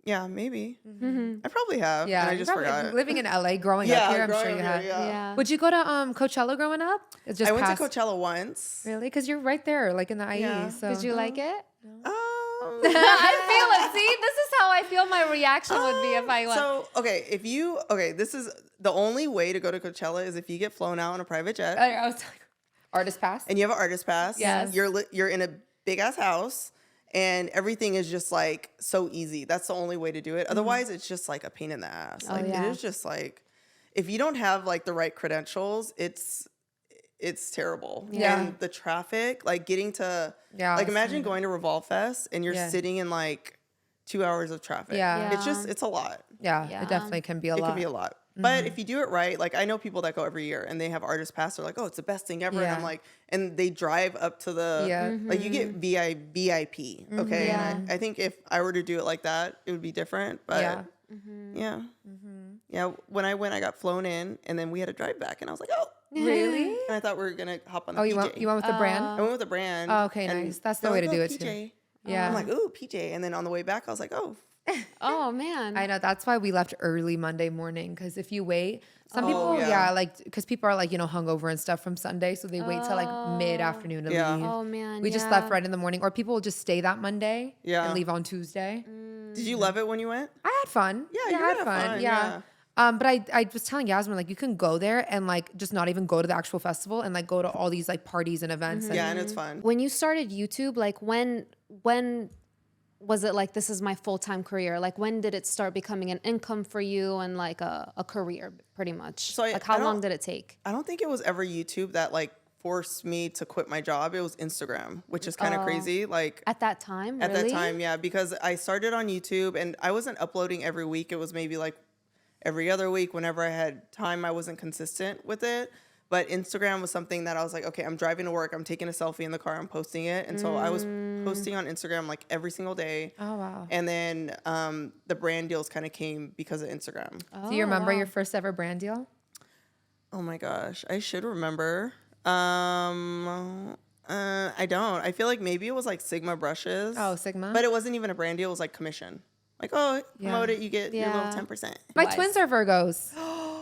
Yeah, maybe. Mm-hmm. I probably have. Yeah. And I just forgot. Living in LA, growing up here, I'm sure you have. Yeah. Would you go to Coachella growing up? I went to Coachella once. Really? Because you're right there, like in the IE. Yeah. So. Did you like it? I feel it. See, this is how I feel my reaction would be if I went. So, this is the only way to go to Coachella is if you get flown out on a private jet. I was like, artist pass. And you have an artist pass. Yes. You're in a big ass house and everything is just like so easy. That's the only way to do it. Otherwise, it's just like a pain in the ass. It is just like, if you don't have like the right credentials, it's terrible. Yeah. And the traffic, like getting to, like imagine going to Revolve Fest and you're sitting in like 2 hours of traffic. Yeah. It's a lot. Yeah. It definitely can be a lot. It can be a lot. But if you do it right, like I know people that go every year and they have artist pass. They're like, oh, it's the best thing ever. And I'm like, and they drive up to the, like you get VIP. Okay. And I think if I were to do it like that, it would be different. But yeah. When I went, I got flown in and then we had to drive back and I was like, oh. Really? And I thought we were going to hop on the PJ. You went with the brand? I went with the brand. Oh, okay, nice. That's the way to do it too. Yeah. I'm like, ooh, PJ. And then on the way back, I was like, oh, Oh man. I know. That's why we left early Monday morning. Because if you wait, some people, like, because people are like, hungover and stuff from Sunday. So they wait till like mid-afternoon to leave. Oh man. We just left right in the morning. Or people will just stay that Monday and leave on Tuesday. Did you love it when you went? I had fun. Yeah, you had fun. Yeah. But I was telling Yasmin, like, you can go there and like just not even go to the actual festival and like go to all these like parties and events. Yeah, and it's fun. When you started YouTube, like when was it like, this is my full-time career? Like when did it start becoming an income for you and like a career pretty much? So like how long did it take? I don't think it was ever YouTube that like forced me to quit my job. It was Instagram, which is kind of crazy. Like at that time, at that time, yeah, because I started on YouTube and I wasn't uploading every week. It was maybe like every other week. Whenever I had time, I wasn't consistent with it. But Instagram was something that I was like, okay, I'm driving to work. I'm taking a selfie in the car. I'm posting it. And so I was posting on Instagram like every single day. Oh, wow. And then the brand deals kind of came because of Instagram. Do you remember your first ever brand deal? Oh my gosh, I should remember. I don't. I feel like maybe it was like Sigma brushes. Oh, Sigma. But it wasn't even a brand deal. It was like commission. Like, oh, promote it, you get your little 10%. My twins are Virgos.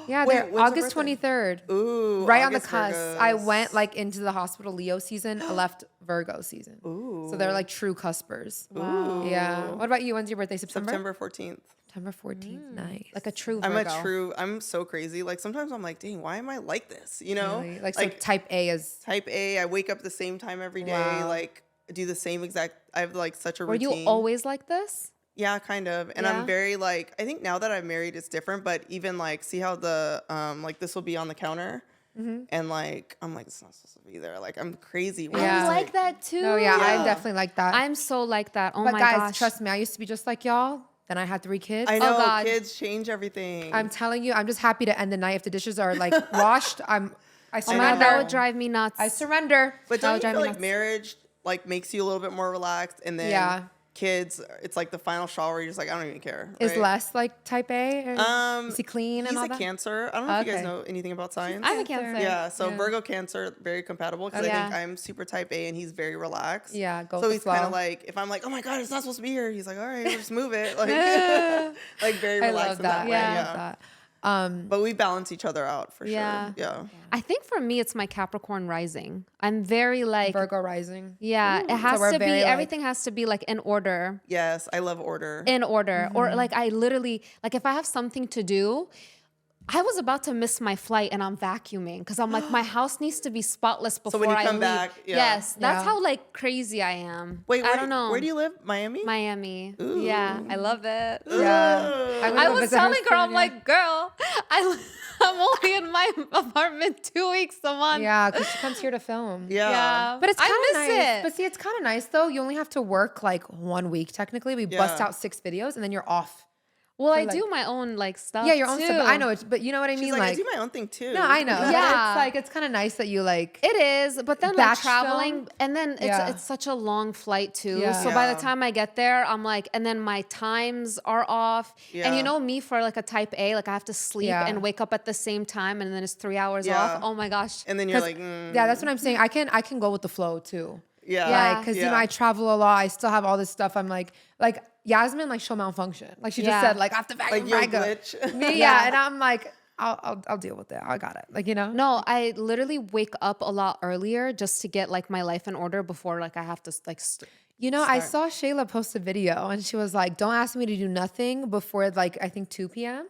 Yeah, they're August 23rd. Ooh, right August on the cusp. Virgos. I went like into the hospital Leo season. I left Virgo season. Ooh. So they're like true cuspers. Wow. Yeah. What about you? When's your birthday? September 14th. September 14th. Nice. Like a true Virgo. I'm so crazy. Like sometimes I'm like, dang, why am I like this? You know? Really? Like so type A is. Type A. I wake up the same time every day. Like do the same exact. I have like such a routine. Were you always like this? Yeah, kind of. And I'm very like, I think now that I'm married, it's different. But even like, see how the, like this will be on the counter. And like, I'm like, it's not supposed to be there. Like, I'm crazy. I like that too. Oh yeah, I definitely like that. I'm so like that. Oh but my guys, gosh. trust me, I used to be just like y'all. Then I had 3 kids. I know, oh God. Kids change everything. I'm telling you, I'm just happy to end the night. If the dishes are like washed, I surrender. Oh my God, that would drive me nuts. I surrender. But don't you feel like marriage like makes you a little bit more relaxed, and then kids, it's like the final straw where you're just like, I don't even care. Right? Is Les like type A? Is he clean and all that? He's a Cancer. I don't know if you guys know anything about science. I'm a Cancer. Yeah, so Virgo Cancer, very compatible because I think I'm super type A and he's very relaxed. Yeah, so he's kind of like, if I'm like, oh my God, it's not supposed to be here. He's like, all right, we'll just move it. Like, like very relaxed in that way. I love that. But we balance each other out for sure. Yeah. I think for me, it's my Capricorn rising. I'm very like Virgo rising. Yeah, it has to be. Everything has to be like in order. Yes, I love order. In order, or like I literally like if I have something to do. I was about to miss my flight and I'm vacuuming because I'm like, my house needs to be spotless before when you I come leave. back, yes, that's how like crazy I am. Wait, I don't know. Where do you live? Miami? Miami. Ooh. Yeah, I love it. Yeah. I was telling her, I'm like, girl, I'm only in my apartment 2 weeks a month. Yeah, because she comes here to film. Yeah. But it's kind of nice. It. But see, it's kind of nice though. You only have to work like 1 week technically. We bust out 6 videos and then you're off. Well, I do my own like stuff. Yeah, your own too. stuff. I know it, but you know what I mean. Like, I do my own thing too. No, I know. Yeah, it's like it's kind of nice that you like. It is, but then like traveling, and then it's such a long flight too. Yeah. So by the time I get there, I'm like, and then my times are off. Yeah. And you know me for like a type A, like I have to sleep and wake up at the same time, and then it's 3 hours off. Oh my gosh. And then you're like, yeah, that's what I'm saying. I can go with the flow too. Yeah. Because you know I travel a lot. I still have all this stuff. I'm like Yasmin, like she'll malfunction. Like she just said, like after vacuum, like glitch. Me, and I'm like, I'll deal with it. I got it. Like, you know. No, I literally wake up a lot earlier just to get like my life in order before like I have to like. You know, I saw Shayla post a video and she was like, "Don't ask me to do nothing before like I think 2 p.m."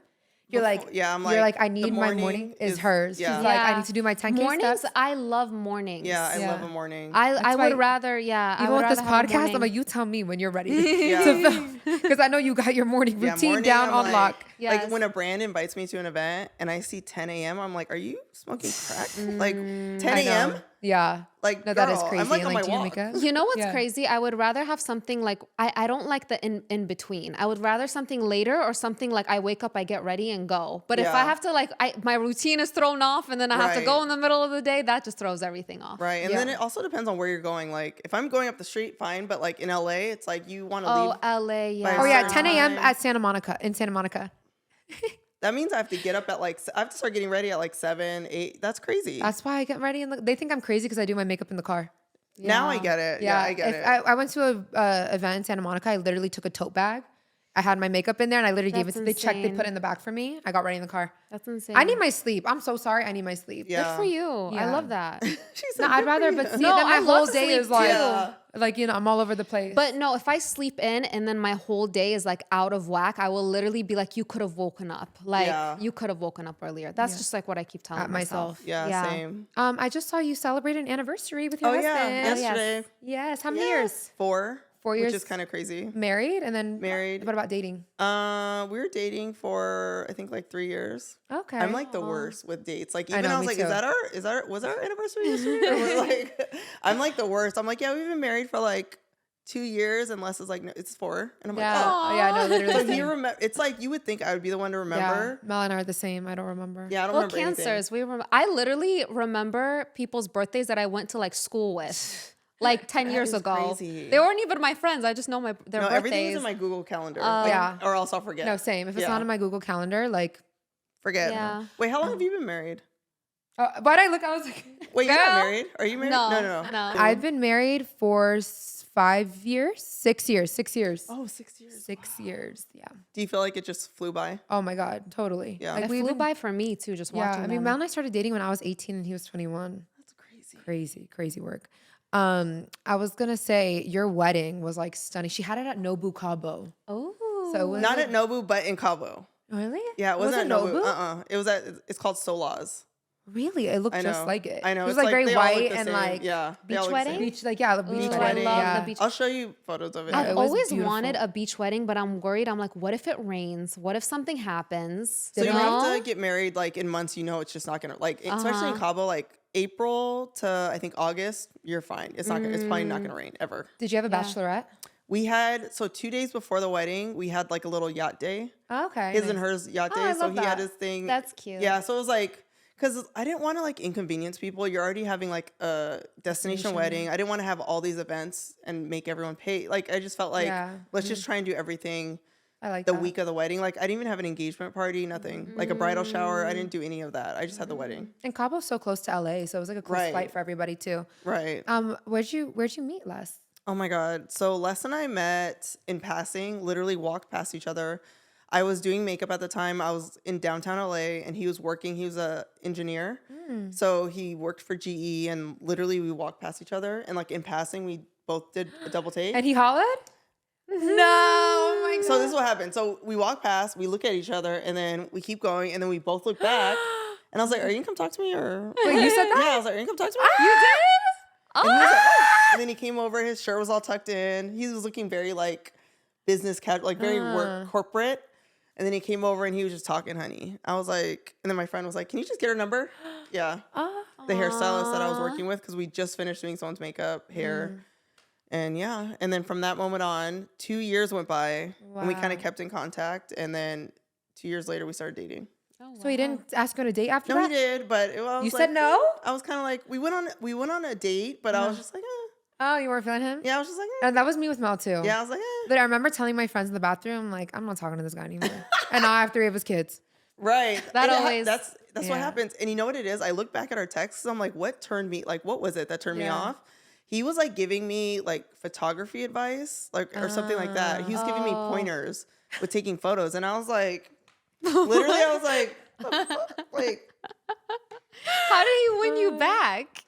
You're like, I need my morning is hers. Yeah. She's like, I need to do my 10K mornings. steps. I love mornings. Yeah, I love a morning. I would rather, even with this podcast, I'm like, you tell me when you're ready to film because I know you got your morning routine down on lock. Like when a brand invites me to an event and I see 10 a.m., I'm like, are you smoking crack? Like 10 a.m. Yeah. Like, no, that is crazy. I'm like on my do walk. You know what's crazy? I would rather have something like, I don't like the in between. I would rather something later or something like I wake up, I get ready and go. But if I have to like, my routine is thrown off and then I have to go in the middle of the day, that just throws everything off. Right. And then it also depends on where you're going. Like if I'm going up the street, fine. But like in LA, it's like you want to leave. Oh, LA, yeah. Oh yeah, 10 a.m. at Santa Monica, in Santa Monica. That means I have to get up at like, I have to start getting ready at like 7, 8. That's crazy. That's why I get ready. They think I'm crazy because I do my makeup in the car. Yeah. Now I get it. Yeah, I get it. I went to a event in Santa Monica. I literally took a tote bag I had my makeup in there and I literally gave it to That's they checked, they insane. put it in the back for me. I got ready in the car. That's insane. I need my sleep. I'm so sorry. I need my sleep. Yeah. Good for you. I Yeah. love that. She's No, like, I'd rather, but see, No, then my I whole love day sleep is like, too. you know, I'm all over the place. But no, if I sleep in and then my whole day is like out of whack, I will literally be like, you could have woken up. Like you could have woken up earlier. That's just like what I keep telling myself. Yeah, same. I just saw you celebrate an anniversary with your husband. Yesterday. Yes. How many years? 4 years. Which is kind of crazy. Married and then Married. What about dating? We were dating for I think like 3 years. Okay. I'm like the worst with dates. Like I even know, I was me like, too. was our anniversary yesterday? Or was like, I'm like the worst. I'm like, yeah, we've been married for like 2 years, and Les is like, no, it's 4, and I'm like, oh, yeah, no, literally. so you remember? It's like you would think I would be the one to remember. Yeah, Mel and I are the same. I don't remember. Yeah, I don't Well, remember anything. cancers. I literally remember people's birthdays that I went to like school with. Like 10 years is ago. crazy. They weren't even my friends. I just know their birthdays. Everything's in my Google Calendar. Yeah. Or else I'll forget. No, same. If it's not in my Google Calendar, like, forget. Yeah. Wait, how long have you been married? but I was like, Wait, you're not married? Are you married? No. I've been married for 5 years, 6 years, 6 years. Oh, 6 years. 6 years. Yeah. Do you feel like it just flew by? Oh my God, totally. Yeah. Like It flew by for me too, just watching I them. mean, Mel and I started dating when I was 18 and he was 21. That's crazy. Crazy work. I was gonna say your wedding was like stunning. She had it at Nobu Cabo. Oh. So it was Not at Nobu, but in Cabo. Really? Yeah, it wasn't Was at it Nobu. Nobu? It was it's called SHAYLA'S. Really? It looked I know. just like it. I know. It was It's like very they all look white the and same. like yeah, they beach all look the wedding? same. beach, like the beach Ooh, wedding. I love Yeah. the beach. I'll show you photos of it. I've it was always beautiful. wanted a beach wedding, but I'm worried. I'm like, what if it rains? What if something happens? So you know? have to get married like in months. You know, it's just not gonna especially in Cabo, like April to I think August. You're fine. It's not. It's probably not gonna rain ever. Did you have a bachelorette? We had 2 days before the wedding, we had like a little yacht day. Oh, okay. His and hers yacht day. I So love he had that. his thing. That's cute. Yeah. So it was like, because I didn't want to like inconvenience people. You're already having like a destination wedding. I didn't want to have all these events and make everyone pay. Like I just felt like let's just try and do everything. I like the that. week of the wedding. Like I didn't even have an engagement party, nothing. Like a bridal shower. I didn't do any of that. I just had the wedding. And Cabo's so close to LA, so it was like a close flight for everybody too. Right. Where'd you meet, Les? Oh my God. So Les and I met in passing, literally walked past each other. I was doing makeup at the time. I was in downtown LA and he was working. He was a engineer. So he worked for GE and literally we walked past each other. And like in passing, we both did a double take. And he hollered? No, oh my God. So this is what happened. So we walk past, we look at each other, and then we keep going, and then we both look back. And I was like, "Are you gonna come talk to me?" Or Wait, you said that? Yeah, I was like, "Are you gonna come talk to me?" You did? And he was like, "Oh." And then he came over. His shirt was all tucked in. He was looking very like business casual, like very work corporate. And then he came over and he was just talking, honey. I was like, and then my friend was like, "Can you just get her number?" Yeah, the hairstylist that I was working with because we just finished doing someone's makeup, hair. And yeah, and then from that moment on, 2 years went by and we kind of kept in contact. And then 2 years later, we started dating. Oh, wow. So he didn't ask you on a date after No, that? he did, but You said no? I was kind of like, we went on a date, but I was just like, Oh, you weren't feeling him? yeah, I was just like, eh. And that was me with Mel too. Yeah, I was like, But I remember telling my friends in the bathroom, like, I'm not talking to this guy anymore. And now I have 3 of his kids. right. That And always- that's what happens. And you know what it is? I look back at our texts. I'm like, what was it that turned me off? He was like giving me like photography advice, like or something like that. He was giving me pointers with taking photos, and I was like, literally, I was like, the fuck? Like, How did he win you back?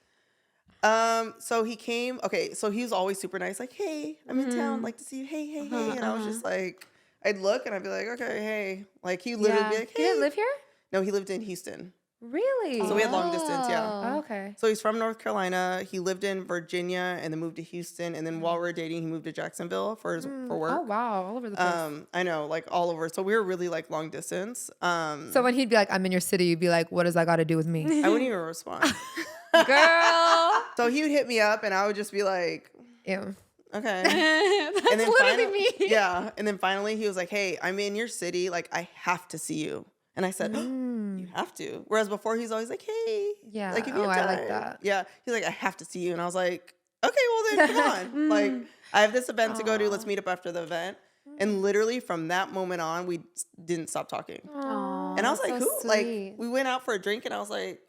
so he came. Okay, so he was always super nice. Like, hey, I'm in town. Like to see you. Hey, hey, hey. And I was just like, I'd look and I'd be like, okay, hey. Like he literally be like, hey. He didn't live here? No, he lived in Houston. Really? So we had long distance, yeah. Oh, okay. So he's from North Carolina. He lived in Virginia and then moved to Houston. And then while we were dating, he moved to Jacksonville for work. Oh, wow. All over the place. I know, like all over. So we were really like long distance. So when he'd be like, I'm in your city, you'd be like, what does that got to do with me? I wouldn't even respond. Girl. So he would hit me up and I would just be like, Ew. okay. That's And then literally me. Yeah. And then finally he was like, hey, I'm in your city. Like I have to see you. And I said, you have to. Whereas before he's always like, hey. Yeah. Like if you have I like time. that. Yeah. He's like, I have to see you. And I was like, okay, well then come on. Like I have this event to go to. Let's meet up after the event. And literally from that moment on, we didn't stop talking. Aww, And I was like, so who? sweet. Like we went out for a drink and I was like,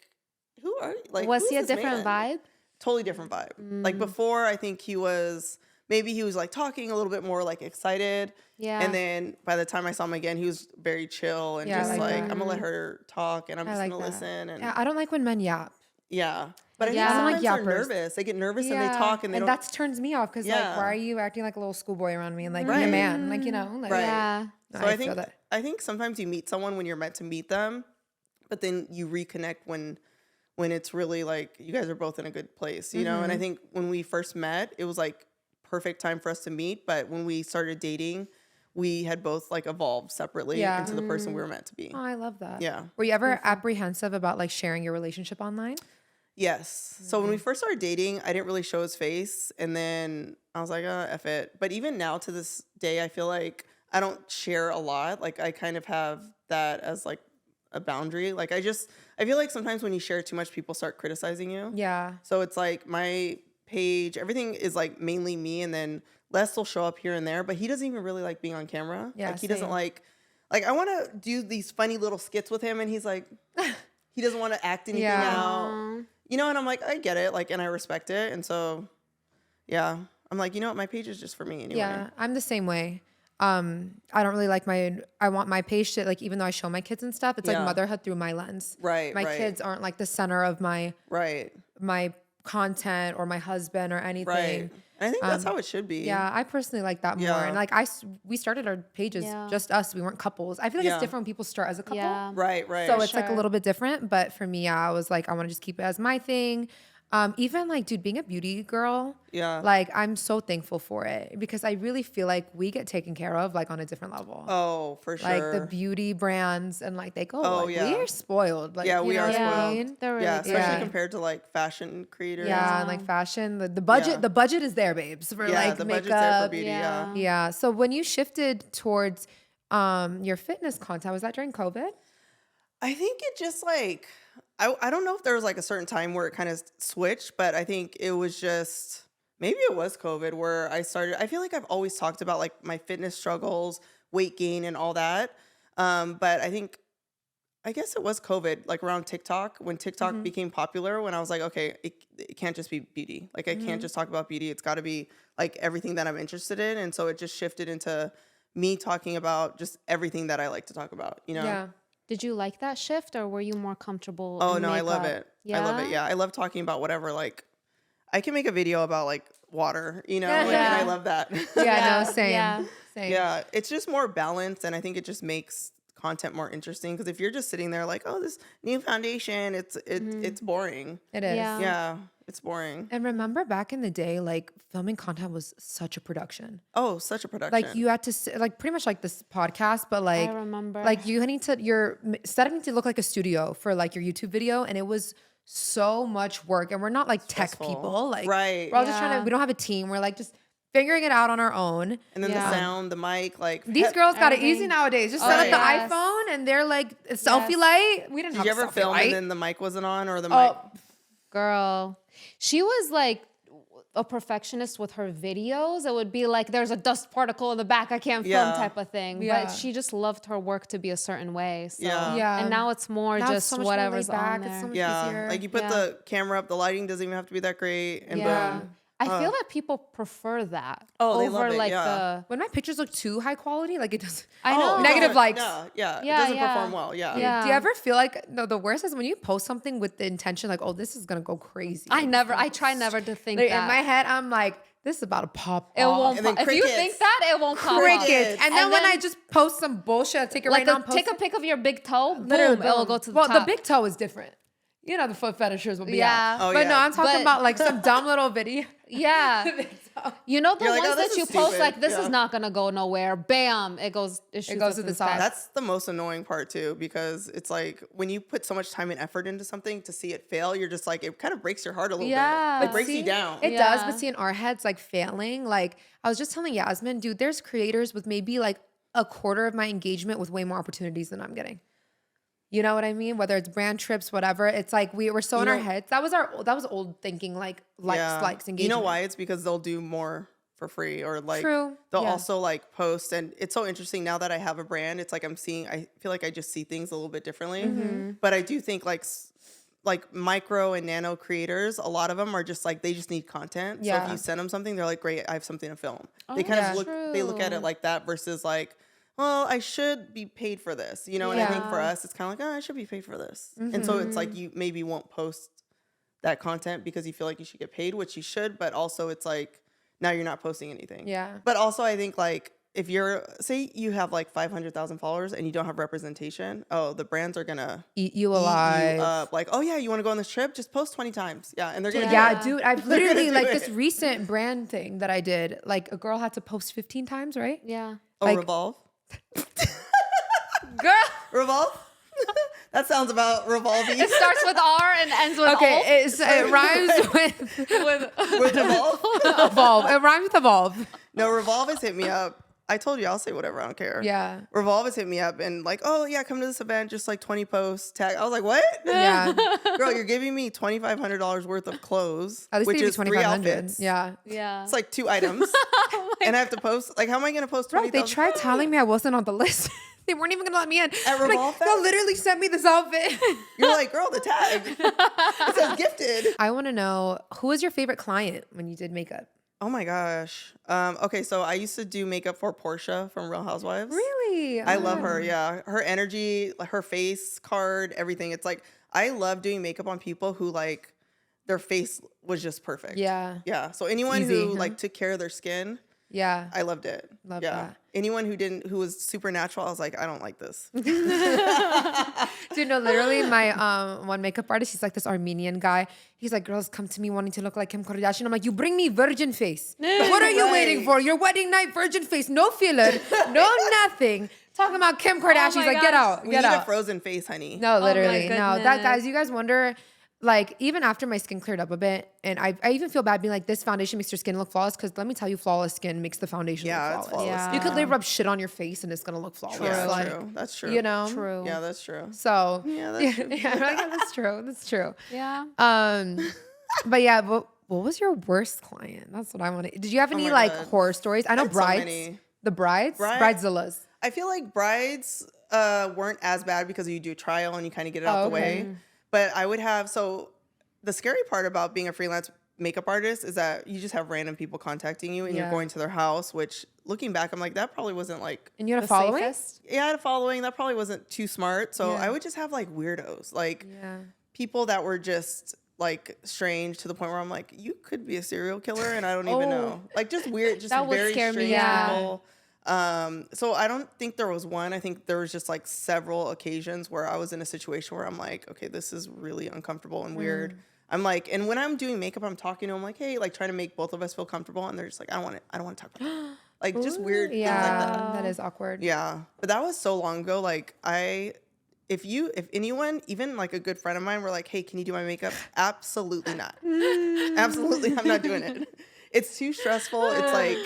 who are you? Like, was who he a is this different man? vibe? Totally different vibe. Like before, I think he was maybe he was like talking a little bit more like excited. Yeah. And then by the time I saw him again, he was very chill and just like I'm gonna let her talk and I'm just gonna listen. And I don't like when men yap. Yeah. But I think sometimes they're nervous. They get nervous and they talk and they don't. And that turns me off because like, why are you acting like a little schoolboy around me and like be a man? Like, you know. Like, Yeah. So I think sometimes you meet someone when you're meant to meet them, but then you reconnect when it's really like you guys are both in a good place, you know? And I think when we first met, it was like perfect time for us to meet. But when we started dating, we had both like evolved separately into the person we were meant to be. Oh, I love that. Yeah. Were you ever apprehensive about like sharing your relationship online? Yes. So when we first started dating, I didn't really show his face. And then I was like, F it. But even now to this day, I feel like I don't share a lot. Like I kind of have that as like a boundary. Like I feel like sometimes when you share too much, people start criticizing you. Yeah. So it's like my page, everything is like mainly me. And then Les will show up here and there, but he doesn't even really like being on camera. Yeah. Like he doesn't like I want to do these funny little skits with him. And he's like, he doesn't want to act anything out. You know, and I'm like, I get it, like, and I respect it. And so, yeah, I'm like, you know what, my page is just for me anyway. Yeah, I'm the same way. I don't really like I want my page to, like, even though I show my kids and stuff, it's like motherhood through my lens. Right, my kids aren't like the center of my content or my husband or anything. Right. I think that's how it should be. Yeah, I personally like that more. And like we started our pages just us. We weren't couples. I feel like it's different when people start as a couple. Yeah. Right. So it's like a little bit different. But for me, I was like, I want to just keep it as my thing. Even like, dude, being a beauty girl, like I'm so thankful for it because I really feel like we get taken care of like on a different level. Oh, for sure. Like the beauty brands and like they go, we are spoiled. Like, we are spoiled. I mean? They're really especially compared to like fashion creators. Yeah, and like fashion, the budget is there, babes. For like the makeup. Budget's there for beauty. Yeah. So when you shifted towards your fitness content, was that during COVID? I think it just like. I don't know if there was like a certain time where it kind of switched, but I think it was just, maybe it was COVID where I feel like I've always talked about like my fitness struggles, weight gain and all that. But I guess it was COVID, like around TikTok, when TikTok became popular, when I was like, okay, it can't just be beauty. Like I can't just talk about beauty. It's got to be like everything that I'm interested in. And so it just shifted into me talking about just everything that I like to talk about, you know? Yeah. Did you like that shift or were you more comfortable? Oh, no, I love it. Yeah? I love it. Yeah. I love talking about whatever. Like, I can make a video about like water, you know, and I love that. No, same. Yeah. It's just more balanced. And I think it just makes content more interesting. Because if you're just sitting there like, oh, this new foundation, it's boring. It is. Yeah. It's boring. And remember back in the day, like filming content was such a production. Oh, such a production. Like you had to like pretty much like this podcast, but like, I remember. Like you need to, your setting to look like a studio for like your YouTube video. And it was so much work. And we're not like tech people. Like we're all just trying to, we don't have a team. We're like just figuring it out on our own. And then the sound, the mic, like. These girls got it easy nowadays. Just set up the iPhone and they're like, selfie light. We didn't have a selfie light. Did you ever film and then the mic wasn't on or the mic? Girl. She was like a perfectionist with her videos. It would be like, there's a dust particle in the back, I can't film type of thing. Yeah. But she just loved her work to be a certain way. So. Yeah. And now it's more just so whatever's on there. It's so much easier. Like you put the camera up, the lighting doesn't even have to be that great. And boom. I feel that people prefer that over love it, like the when my pictures look too high quality, like it does. I know negative likes. It doesn't perform well. Yeah. Do you ever feel like the worst is when you post something with the intention like, oh, this is gonna go crazy? I try never to think like, that. In my head, I'm like, this is about to pop. It won't. Pop. If you think that, it won't pop. Crickets. And then when I just post some bullshit, I take it right now. Take a pic of your big toe. Boom. It'll go to the top. Well, the big toe is different. You know, the foot fetishers will be out. Oh, but no, I'm talking about like some dumb little video. Yeah. You know, the ones that you post, like, this is not going to go nowhere. Bam. It goes to the top. That's the most annoying part, too, because it's like when you put so much time and effort into something to see it fail, you're just like, it kind of breaks your heart a little bit. It breaks you down. It does. But see, in our heads, like failing, like I was just telling Yasmin, dude, there's creators with maybe like a quarter of my engagement with way more opportunities than I'm getting. You know what I mean? Whether it's brand trips, whatever. It's like we're so in our heads. That was old thinking, like likes, engagement. You know why? It's because they'll do more for free or like they'll also like post. And it's so interesting now that I have a brand. It's like I feel like I just see things a little bit differently. Mm-hmm. But I do think like like micro and nano creators, a lot of them are just like, they just need content. So if you send them something, they're like, great, I have something to film. They kind of look at it like that versus like, well, I should be paid for this, you know? And I think for us, it's kind of like, oh, I should be paid for this. And so it's like, you maybe won't post that content because you feel like you should get paid, which you should, but also it's like, now you're not posting anything. Yeah. But also I think like, if you're, say you have like 500,000 followers and you don't have representation, the brands are gonna eat you alive. Up. Like, oh yeah, you want to go on this trip? Just post 20 times. Yeah, and they're gonna. Yeah, dude, I've literally like this recent brand thing that I did. Like a girl had to post 15 times, right? Yeah. Like, Revolve. Girl, Revolve. That sounds about revolving. It starts with R and ends with it rhymes with evolve. Evolve. It rhymes with evolve. No, Revolve has hit me up. I told you I'll say whatever. I don't care. Yeah. Revolve has hit me up and like, oh yeah, come to this event. Just like 20 posts. Tag. I was like, what? Yeah. Girl, you're giving me $2,500 worth of clothes, at least which is 3 outfits. outfits. Yeah. Yeah. It's like 2 items, and I have to post. Like, how am I gonna post 20? They tried telling me I wasn't on the list. They weren't even gonna let me in. At Revolve, like, they'll literally send me this outfit. You're like, girl, the tag. It says gifted. I want to know, who was your favorite client when you did makeup? Oh my gosh. Okay, so I used to do makeup for Portia from Real Housewives. Really? I love her. Yeah, her energy, her face card, everything. It's like I love doing makeup on people who like their face was just perfect. Yeah. Yeah. So anyone who like took care of their skin. Yeah. I loved it. Love that. Anyone who was supernatural, I was like, I don't like this. Dude, no, literally my one makeup artist, he's like this Armenian guy. He's like, girls come to me wanting to look like Kim Kardashian. I'm like, you bring me virgin face. What are you waiting for? Your wedding night virgin face, no filler, no nothing. Talking about Kim Kardashian. He's like, get out. We need a frozen face, honey. No, literally. No, that guys, you guys wonder, like, even after my skin cleared up a bit, and I even feel bad being like, this foundation makes your skin look flawless, because let me tell you, flawless skin makes the foundation look flawless. Yeah. You could literally rub shit on your face and it's gonna look flawless. Yeah, that's like, true. That's true. You know? True. Yeah, that's true. So yeah, that's true. that's true. That's true. Yeah. But yeah, what was your worst client? That's what I want to. Did you have any like horror stories? I know brides. So the bridezillas. I feel like brides weren't as bad because you do trial and you kind of get it out the way. But I would have, so the scary part about being a freelance makeup artist is that you just have random people contacting you and you're going to their house, which looking back, I'm like, that probably wasn't like. And you had a following? Yeah, I had a following. That probably wasn't too smart. So I would just have like weirdos, like people that were just like strange to the point where I'm like, you could be a serial killer and I don't even know. Like just weird, just very strange people. So I don't think there was one. I think there was just like several occasions where I was in a situation where I'm like, okay, this is really uncomfortable and weird. I'm like, and when I'm doing makeup, I'm talking to them like, hey, like trying to make both of us feel comfortable. And they're just like, I don't want to talk about it. Like just weird things like that. That is awkward. Yeah. But that was so long ago. Like if anyone, even like a good friend of mine were like, hey, can you do my makeup? Absolutely not. Absolutely. I'm not doing it. It's too stressful. It's like,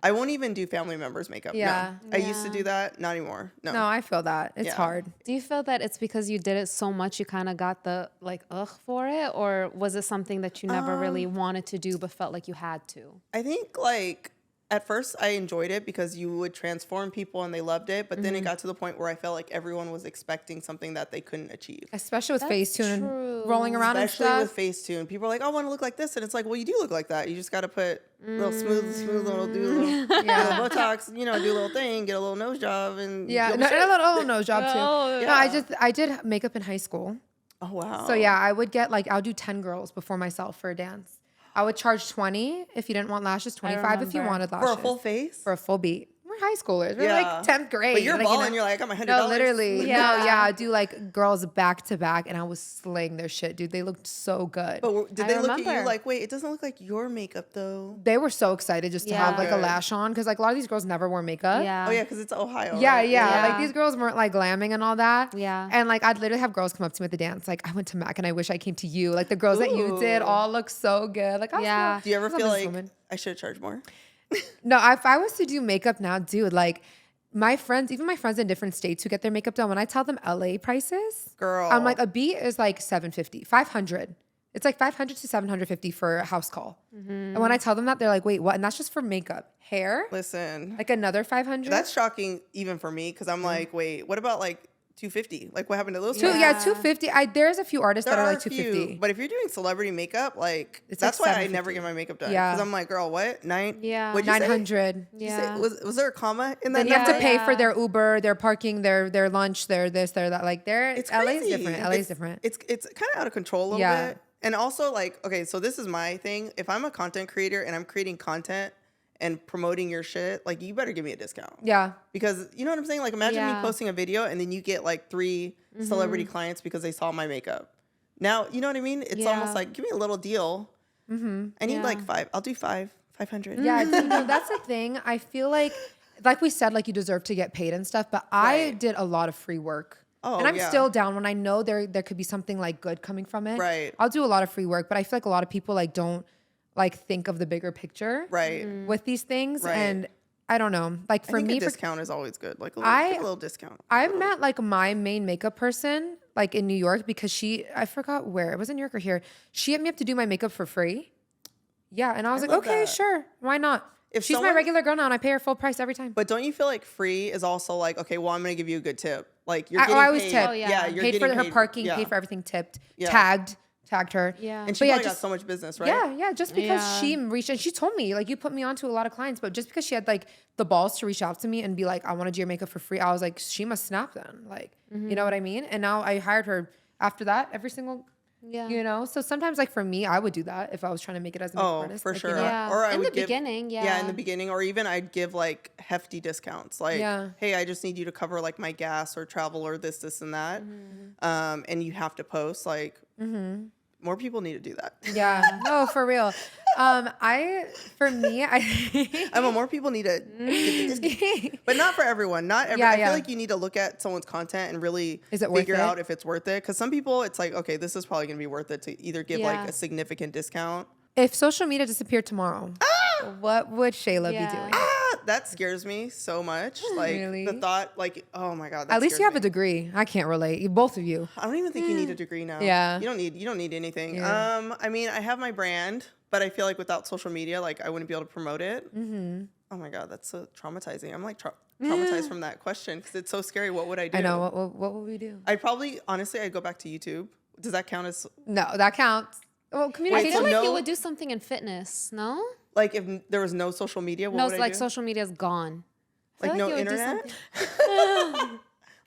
I won't even do family members' makeup. Yeah. No. I used to do that. Not anymore. No. No, I feel that. It's hard. Do you feel that it's because you did it so much you kind of got the like ugh for it? Or was it something that you never really wanted to do but felt like you had to? I think like at first I enjoyed it because you would transform people and they loved it. But then it got to the point where I felt like everyone was expecting something that they couldn't achieve. Especially with Facetune and rolling around and stuff. Especially with Facetune. People are like, I want to look like this. And it's like, well, you do look like that. You just got to put a little smooth little, do a little Botox, you know, do a little thing, get a little nose job. And a little nose job too. No, I did makeup in high school. Oh, wow. So yeah, I would get like, I'll do 10 girls before myself for a dance. I would charge 20 if you didn't want lashes, 25 if you wanted lashes. For a full face? For a full beat. We're high schoolers. We're like 10th grade. But you're like, balling. You're like, I'm $100. No, literally. Yeah. I do like girls back to back and I was slaying their shit, dude. They looked so good. But did they look at you like, wait, it doesn't look like your makeup though? They were so excited just to have like a lash on because like a lot of these girls never wore makeup. Yeah. Oh yeah, because it's Ohio. Yeah, right? yeah. Like these girls weren't like glamming and all that. Yeah. And like I'd literally have girls come up to me at the dance. Like I went to Mac and I wish I came to you. Like the girls that you did all look so good. Like I do you ever feel like I should charge more? No, if I was to do makeup now, dude, like my friends, even my friends in different states who get their makeup done, when I tell them LA prices, girl, I'm like, a beat is like $750, $500. It's like $500 to $750 for a house call. And when I tell them that, they're like, wait, what? And that's just for makeup. Hair? Listen. Like another $500? That's shocking even for me because I'm like, wait, what about like $250. Like what happened to those? Yeah, $250. There's a few artists that are like $250. But if you're doing celebrity makeup, like that's why I never get my makeup done. Because I'm like, girl, what? What'd you 900. Yeah. Was there a comma in that? Then you have to pay for their Uber, their parking, their lunch, their this, their that. Like it's LA's different. LA's different. It's kind of out of control a little bit. And also like, okay, so this is my thing. If I'm a content creator and I'm creating content and promoting your shit, like you better give me a discount. Yeah. Because you know what I'm saying? Like imagine me posting a video and then you get like 3 celebrity clients because they saw my makeup. Now, you know what I mean? It's almost like, give me a little deal. I need like 5. I'll do 500. Yeah, that's the thing. I feel like we said, like you deserve to get paid and stuff, but I did a lot of free work. Oh, and I'm still down when I know there could be something like good coming from it. Right. I'll do a lot of free work, but I feel like a lot of people like don't like think of the bigger picture. Right. With these things. Right. And I don't know. Like for me, a discount is always good. Like a little discount. I met like my main makeup person like in New York because I forgot where. It was in New York or here. She hit me up to do my makeup for free. Yeah. And I was like, okay, sure. Why not? If she's my regular girl now and I pay her full price every time. But don't you feel like free is also like, okay, well, I'm going to give you a good tip. Like you're getting I always paid. tip. Oh, yeah. You're paid for her parking, paid for everything, tipped, tagged her. Yeah. And she probably got so much business, right? Yeah. Just because she reached, and she told me, like, you put me on to a lot of clients, but just because she had like the balls to reach out to me and be like, I want to do your makeup for free. I was like, she must snap then. Like, you know what I mean? And now I hired her after that every single you know, so sometimes like for me, I would do that if I was trying to make it as a makeup artist. For like, sure. You know? Yeah. Or I in would the beginning, Yeah, in the beginning, or even I'd give like hefty discounts. Like, hey, I just need you to cover like my gas or travel or this and that. And you have to post like. More people need to do that. Yeah, no, for real. I more people need to get this, but not for everyone. Not every. I feel like you need to look at someone's content and really figure out if it's worth it. Because some people, it's like, okay, this is probably going to be worth it to either give like a significant discount. If social media disappeared tomorrow, what would Shayla be doing? That scares me so much. Like the thought, like, oh my God. At least you have a degree. I can't relate. Both of you. I don't even think you need a degree now. Yeah. You don't need anything. Yeah. I mean, I have my brand, but I feel like without social media, like I wouldn't be able to promote it. Oh my God, that's so traumatizing. I'm like traumatized from that question because it's so scary. What would I do? I know. What would we do? I'd probably, honestly, I'd go back to YouTube. Does that count as? No, that counts. Well, communication. I feel like you would do something in fitness, no? Like if there was no social media, what would I do? Social media is gone. Like no internet?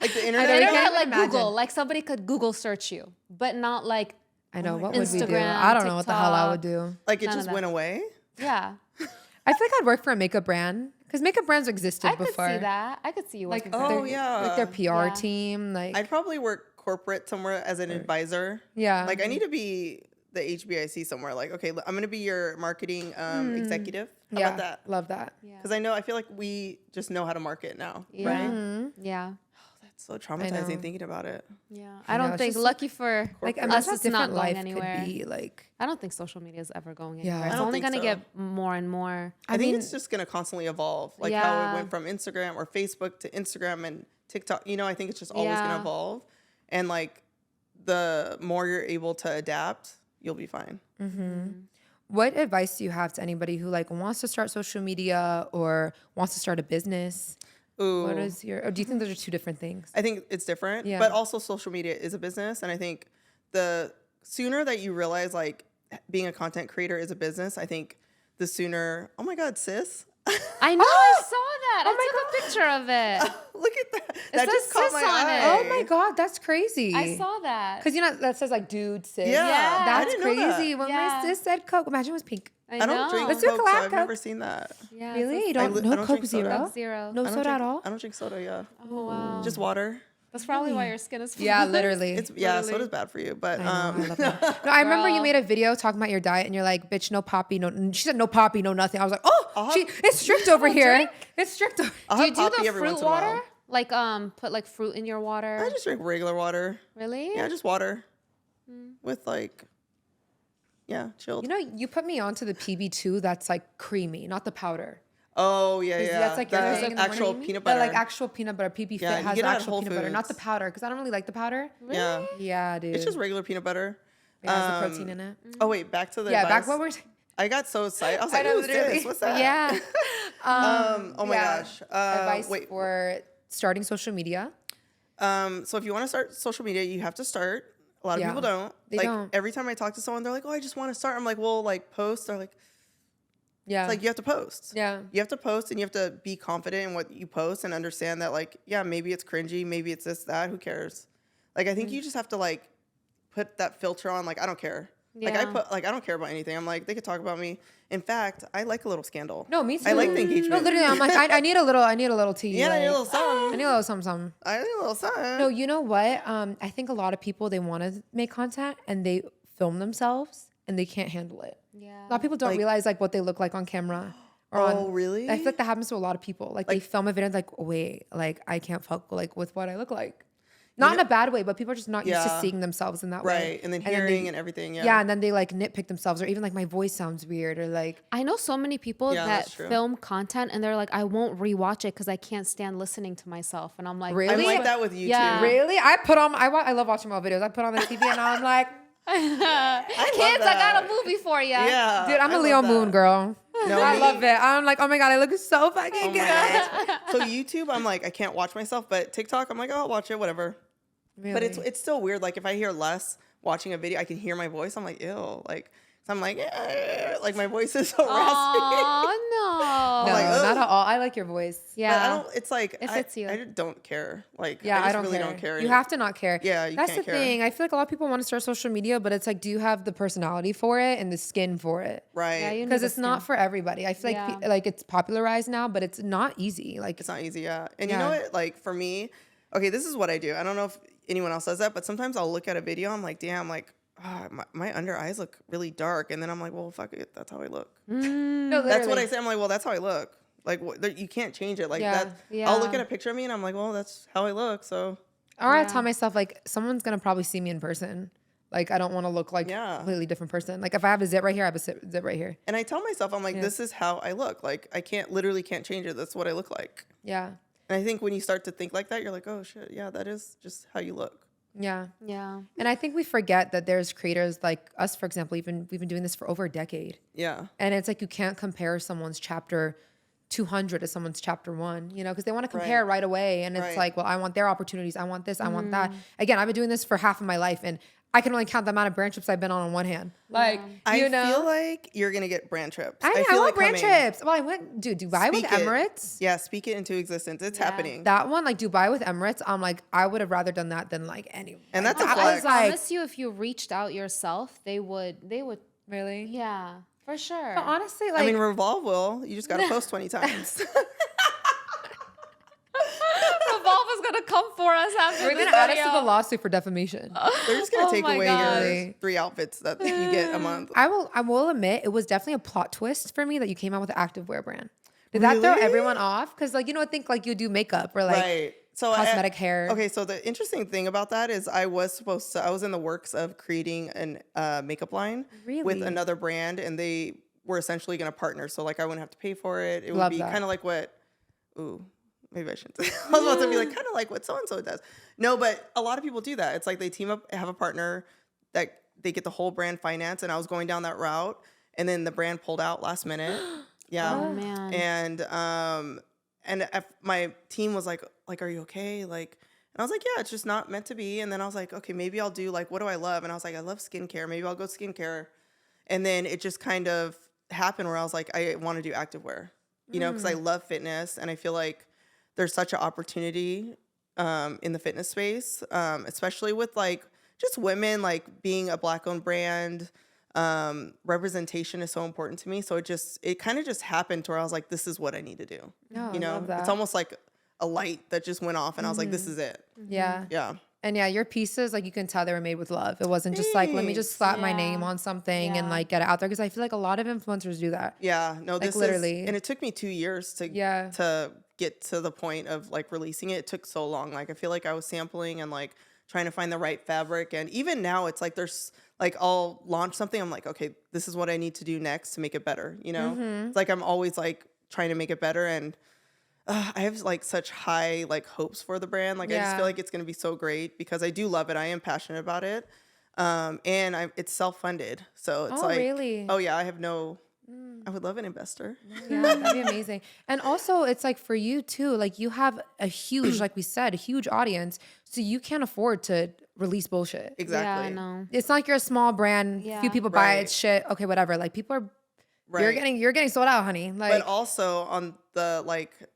Like the internet? Internet, like Google. Like somebody could Google search you, but not like I know. What would we do? Instagram, I don't know TikTok. what the hell I would do. Like it just went away? Yeah. I feel like I'd work for a makeup brand because makeup brands existed before. I could see that. I could see you working like, for like their PR team. Like I'd probably work corporate somewhere as an advisor. Yeah. Like I need to be the HBIC somewhere. Like, okay, I'm going to be your marketing executive. How about that? Love that. Because I feel like we just know how to market now, right? Yeah. That's so traumatizing thinking about it. Yeah. I don't think, lucky for like us, it's not going life anywhere. Could be like, I don't think social media is ever going anywhere. Yeah. It's only going to get more and more. I think it's just going to constantly evolve. Like how it went from Instagram or Facebook to Instagram and TikTok. You know, I think it's just always going to evolve. And like the more you're able to adapt, you'll be fine. What advice do you have to anybody who like wants to start social media or wants to start a business? Ooh. What is or do you think those are two different things? I think it's different, but also social media is a business. And I think the sooner that you realize like being a content creator is a business, I think the sooner, oh my God, sis. I know, I saw that. I took a picture of it. Look at that. It says just caught sis my on eye. it. Oh my God, that's crazy. I saw that. Because you know that says like dude, sis. Yeah. That's I didn't know crazy. that. When my sis said Coke, imagine it was pink. I don't drink Let's do a Coke, collab so I've Coke. never seen that. Yeah, Really? You I don't don't Coke drink Zero? soda. Coke Zero. No soda at all? I don't drink soda, yeah. Oh, wow. Just water. That's probably why your skin is Yeah, literally. Soda's bad for you, but I love that. No, I remember you made a video talking about your diet, and you're like, "Bitch, no poppy, no." She said, "No poppy, no nothing." I was like, "Oh, it's strict over here. It's strict." Do you do the fruit water? Like, put like fruit in your water? I just drink regular water. Really? Yeah, just water with like, chilled. You know, you put me onto the PB2 that's like creamy, not the powder. Oh yeah. That's like your thing in the actual morning. peanut butter. Like actual peanut butter. PB Fit has actual peanut butter, not the powder, because I don't really like the powder. Yeah. Yeah, dude. It's just regular peanut butter. It has the protein in it. Oh wait, back to the Yeah, advice. back what we're. I got so excited. I was like, "Who's this? What's that?" Yeah. Oh my gosh. Advice for starting social media. So if you want to start social media, you have to start. A lot of people don't. They don't. Every time I talk to someone, they're like, "Oh, I just want to start." I'm like, "Well, like post." They're like, Yeah. It's like you have to post. Yeah. You have to post and you have to be confident in what you post and understand that like, yeah, maybe it's cringy, maybe it's this, that, who cares? Like I think you just have to like put that filter on, like I don't care. Yeah. I don't care about anything. I'm like, they could talk about me. In fact, I like a little scandal. No, me too. I like the engagement. No, literally, I'm like, I need a little tea. Yeah, like, I need a little something. I need a little something. I need a little something. No, you know what? I think a lot of people, they want to make content and they film themselves and they can't handle it. Yeah. A lot of people don't realize like what they look like on camera. Or really? I feel like that happens to a lot of people. Like they film a video and it's like, oh, wait, like I can't fuck like with what I look like. Not in a bad way, but people are just not used to seeing themselves in that way. Right. And then hearing and everything. Yeah. Yeah. And then they like nitpick themselves or even like my voice sounds weird or like. I know so many people that film content and they're like, I won't rewatch it because I can't stand listening to myself. And I'm like, really? I'm like that with you too. Really? I love watching my videos. I put on the TV and I'm like, kids, I got a movie for you. Yeah. Dude, I'm a Leo Moon girl. No, I love it. I'm like, oh my God, I look so fucking good. So YouTube, I'm like, I can't watch myself, but TikTok, I'm like, oh, I'll watch it, whatever. Really? But it's still weird. Like if I hear less watching a video, I can hear my voice. I'm like, ew. Like so I'm like my voice is so raspy. Oh no. No, like, not at all. I like your voice. Yeah. But I don't. It's like It fits you. I just don't care. Like Yeah, I don't really care. don't care. You have to not care. Yeah, you that's can't the care. thing. I feel like a lot of people want to start social media, but it's like, do you have the personality for it and the skin for it? Right. Yeah, you need Because the it's not skin. for everybody. I feel like like it's popularized now, but it's not easy. Like It's not easy. Yeah. And you know what? Like for me, okay, this is what I do. I don't know if anyone else does that, but sometimes I'll look at a video. I'm like, damn, like. Oh, my under eyes look really dark, and then I'm like, well, fuck it, that's how I look. no, That's what I say. I'm like, well, that's how I look. Like, you can't change it. Like that. I'll look at a picture of me, and I'm like, well, that's how I look. So, or I tell myself like, someone's gonna probably see me in person. Like, I don't want to look like a completely different person. Like, if I have a zit right here, I have a zit right here. And I tell myself, I'm like, this is how I look. Like, I literally can't change it. That's what I look like. Yeah. And I think when you start to think like that, you're like, oh shit, yeah, that is just how you look. Yeah. Yeah. And I think we forget that there's creators like us, for example, we've been doing this for over a decade. Yeah. And it's like, you can't compare someone's chapter 200 to someone's chapter 1, you know, because they want to compare right away. And it's like, well, I want their opportunities. I want this. I want that. Again, I've been doing this for half of my life and I can only count the amount of brand trips I've been on one hand. Like, I you know? feel like you're going to get brand trips. I feel want like brand trips. Well, I went, dude, Dubai with Emirates. Yeah, speak it into existence. It's happening. That one, like Dubai with Emirates, I'm like, I would have rather done that than like any. And that's a I flex. promise you, if you reached out yourself, they would. Really? Yeah, for sure. But honestly, like, I mean, Revolve will. You just got to post 20 times. Revolve is gonna come for us after we're gonna add us to the lawsuit for defamation. They're just going to take my away gosh. your 3 outfits that you get a month. I will admit it was definitely a plot twist for me that you came out with an activewear brand. Did that throw everyone off? Because like, you know, I think like you do makeup or like cosmetic hair. Okay, so the interesting thing about that is I was in the works of creating a makeup line with another brand, and they were essentially going to partner. So like I wouldn't have to pay for it. It would be kind of like what, maybe I shouldn't. I was about to be like, kind of like what so-and-so does. No, but a lot of people do that. It's like they team up, have a partner that they get the whole brand finance. And I was going down that route. And then the brand pulled out last minute. Yeah. Oh, man. And my team was like, are you okay? Like, and I was like, yeah, it's just not meant to be. And then I was like, okay, maybe I'll do like, what do I love? And I was like, I love skincare. Maybe I'll go skincare. And then it just kind of happened where I was like, I want to do activewear, you know, because I love fitness. And I feel like there's such an opportunity in the fitness space, especially with like just women, like being a Black-owned brand. Representation is so important to me. So it kind of just happened to where I was like, this is what I need to do. Oh, you know, it's almost like a light that just went off and I was like, this is it. Yeah. Yeah. And yeah, your pieces, like you can tell they were made with love. It wasn't just like, let me just slap my name on something and like get it out there. Cause I feel like a lot of influencers do that. Yeah. No, like, literally. And it took me 2 years to get to the point of like releasing it. It took so long. Like I feel like I was sampling and like trying to find the right fabric. And even now it's like, there's like, I'll launch something. I'm like, okay, this is what I need to do next to make it better. You know, it's like, I'm always like trying to make it better. And I have like such high like hopes for the brand. Like I just feel like it's going to be so great because I do love it. I am passionate about it. And it's self-funded. So it's like, really? oh yeah, I have no I would love an investor. Yeah, that'd be amazing. And also, it's like for you too, like you have a huge, like we said, a huge audience. So you can't afford to release bullshit. Exactly. Yeah, no. It's not like you're a small brand, few people buy it, shit. Okay, whatever. Like people are, you're getting sold out, honey. Like, but also on the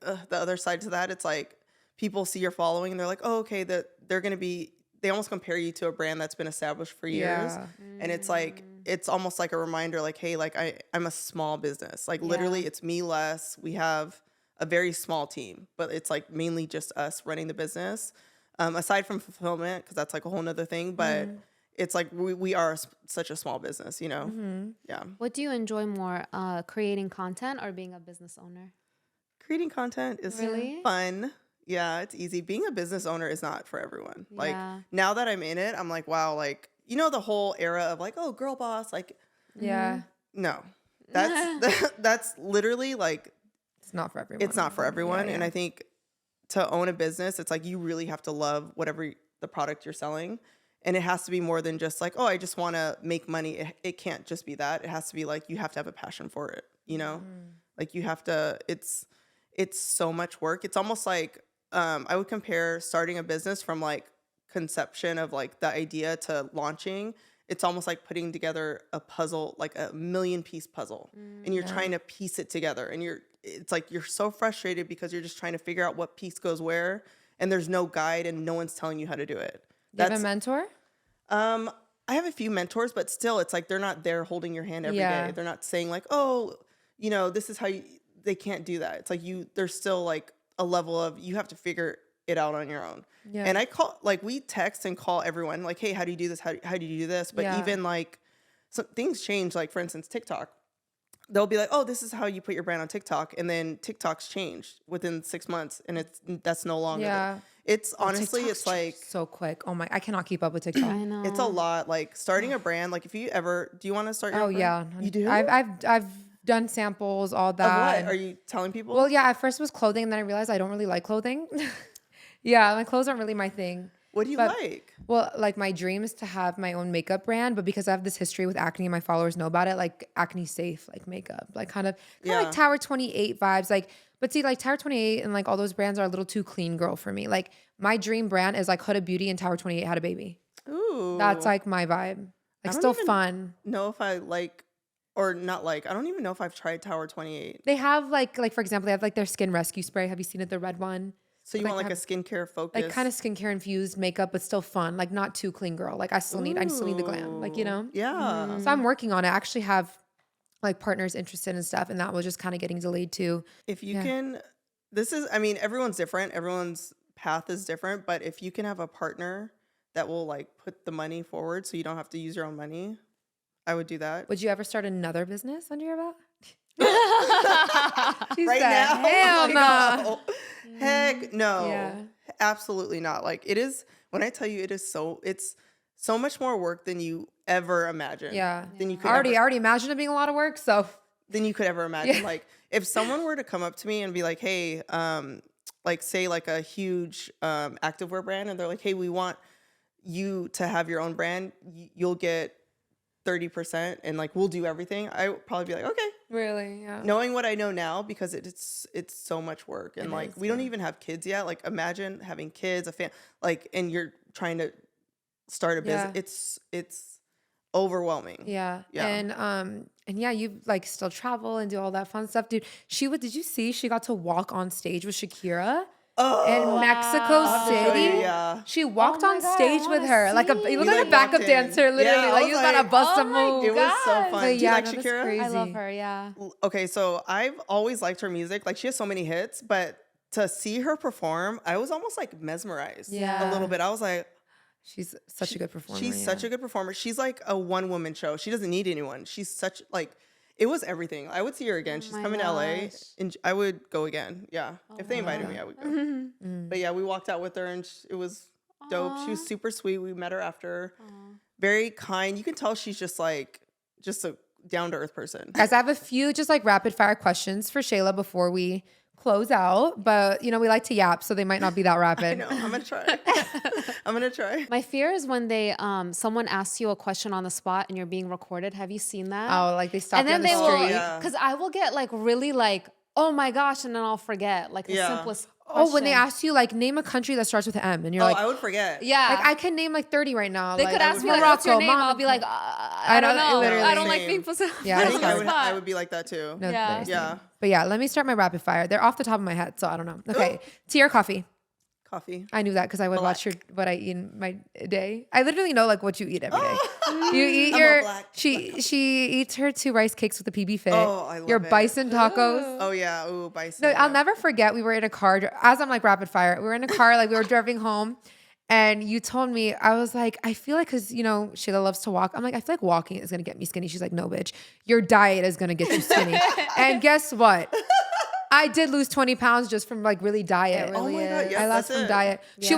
the other side to that, it's like people see your following and they're like, oh, okay, they're gonna be. They almost compare you to a brand that's been established for years, and it's like it's almost like a reminder, like, hey, like I'm a small business. Like literally, it's me less. We have a very small team, but it's like mainly just us running the business. Aside from fulfillment, because that's like a whole nother thing, but it's like we are such a small business, you know? Yeah. What do you enjoy more, creating content or being a business owner? Creating content is fun. Yeah, it's easy. Being a business owner is not for everyone. Like now that I'm in it, I'm like, wow, like, you know, the whole era of like, oh, girl boss, like, no, that's literally like, it's not for everyone. It's not for everyone. And I think to own a business, it's like, you really have to love whatever the product you're selling. And it has to be more than just like, oh, I just want to make money. It can't just be that. It has to be like, you have to have a passion for it. You know, like you have to, it's so much work. It's almost like, I would compare starting a business from like conception of like the idea to launching. It's almost like putting together a puzzle, like a 1,000,000-piece puzzle, and you're trying to piece it together. And it's like you're so frustrated because you're just trying to figure out what piece goes where, and there's no guide and no one's telling you how to do it. You have a mentor? I have a few mentors, but still, it's like they're not there holding your hand every day. They're not saying like, oh, you know, this is how you. They can't do that. It's like there's still like a level of you have to figure it out on your own. Yeah. And we text and call everyone like, hey, how do you do this? How do you do this? But even like some things change. Like for instance, TikTok, they'll be like, oh, this is how you put your brand on TikTok. And then TikTok's changed within 6 months and that's no longer. Yeah. It's honestly, it's like so quick. Oh my, I cannot keep up with TikTok. I know. It's a lot. Like starting a brand, like if you ever, do you want to start your own brand? Yeah. You do? I've done samples, all that. Of what? Are you telling people? Well, yeah, at first it was clothing, and then I realized I don't really like clothing. Yeah, my clothes aren't really my thing. What do you like? Well, like my dream is to have my own makeup brand, but because I have this history with acne and my followers know about it, like acne safe, like makeup, like kind of like Tower 28 vibes. Like, but see, like Tower 28 and like all those brands are a little too clean girl for me. Like my dream brand is like Huda Beauty and Tower 28 had a baby. Ooh. That's like my vibe. Like still fun. Know if I like or not like, I don't even know if I've tried Tower 28. They have like for example, they have like their skin rescue spray. Have you seen it? The red one. So you want like a skincare focus? Like kind of skincare infused makeup, but still fun. Like not too clean girl. Like I still need the glam. Like, you know? Yeah. So I'm working on it. I actually have like partners interested in stuff, and that was just kind of getting delayed too. If you can, I mean, everyone's different. Everyone's path is different, but if you can have a partner that will like put the money forward so you don't have to use your own money, I would do that. Would you ever start another business under your belt? Now? Hell no. Heck no. Yeah. Absolutely not. Like it is, when I tell you it's so much more work than you ever imagined. Yeah. Than you could I already imagined it being a lot of work. So than you could ever imagine. Yeah. Like if someone were to come up to me and be like, hey, like say like a huge activewear brand, and they're like, hey, we want you to have your own brand, you'll get 30% and like we'll do everything, I would probably be like, okay. Really? Yeah. Knowing what I know now, because it's so much work, and like we don't even have kids yet. Like imagine having kids, and you're trying to start a business. It's overwhelming. Yeah. And yeah, you like still travel and do all that fun stuff, dude. Did you see she got to walk on stage with Shakira? In Mexico City, she walked on stage with her, like you look like a backup dancer, literally. Like you gotta bust a move. It was so fun. Do you like Shakira? I love her. Yeah. Okay, so I've always liked her music. Like she has so many hits, but to see her perform, I was almost like mesmerized. A little bit. I was like, she's such a good performer. She's such a good performer. She's like a one-woman show. She doesn't need anyone. She's such like. It was everything. I would see her again. She's coming to LA, and I would go again. Yeah, if they invited me, I would go. But yeah, we walked out with her, and it was dope. She was super sweet. We met her after. Very kind. You can tell she's just a down to earth person. Guys, I have a few just like rapid fire questions for Shayla before we close out, but we like to yap, so they might not be that rapid. I know. I'm gonna try. My fear is when they someone asks you a question on the spot and you're being recorded. Have you seen that? Oh, like they stop you on the they street. will, because I will get like really like, oh my gosh, and then I'll forget like the simplest question. Oh, when they ask you like name a country that starts with M, and you're like, I would forget. Yeah, like I can name like 30 right now. They like, could ask me like, what's your name? I'll be like, I don't know. I don't like being put. Yeah, I think I would be like that too. No, yeah. But yeah, let me start my rapid fire. They're off the top of my head, so I don't know. Okay, tea or coffee? Coffee. I knew that because I would watch what I eat in my day. I literally know like what you eat every day. You eat your she eats her 2 rice cakes with a PB fit. Oh, I love your it. bison tacos. Oh yeah, ooh, bison. No, I'll never forget. We were in a car as I'm like rapid fire. We were in a car like we were driving home, and you told me, I was like, I feel like because Shayla loves to walk. I'm like, I feel like walking is gonna get me skinny. She's like, no, bitch, your diet is gonna get you skinny. And guess what? I did lose 20 pounds just from like really diet. It really is. Yes, I lost from diet. Yeah. She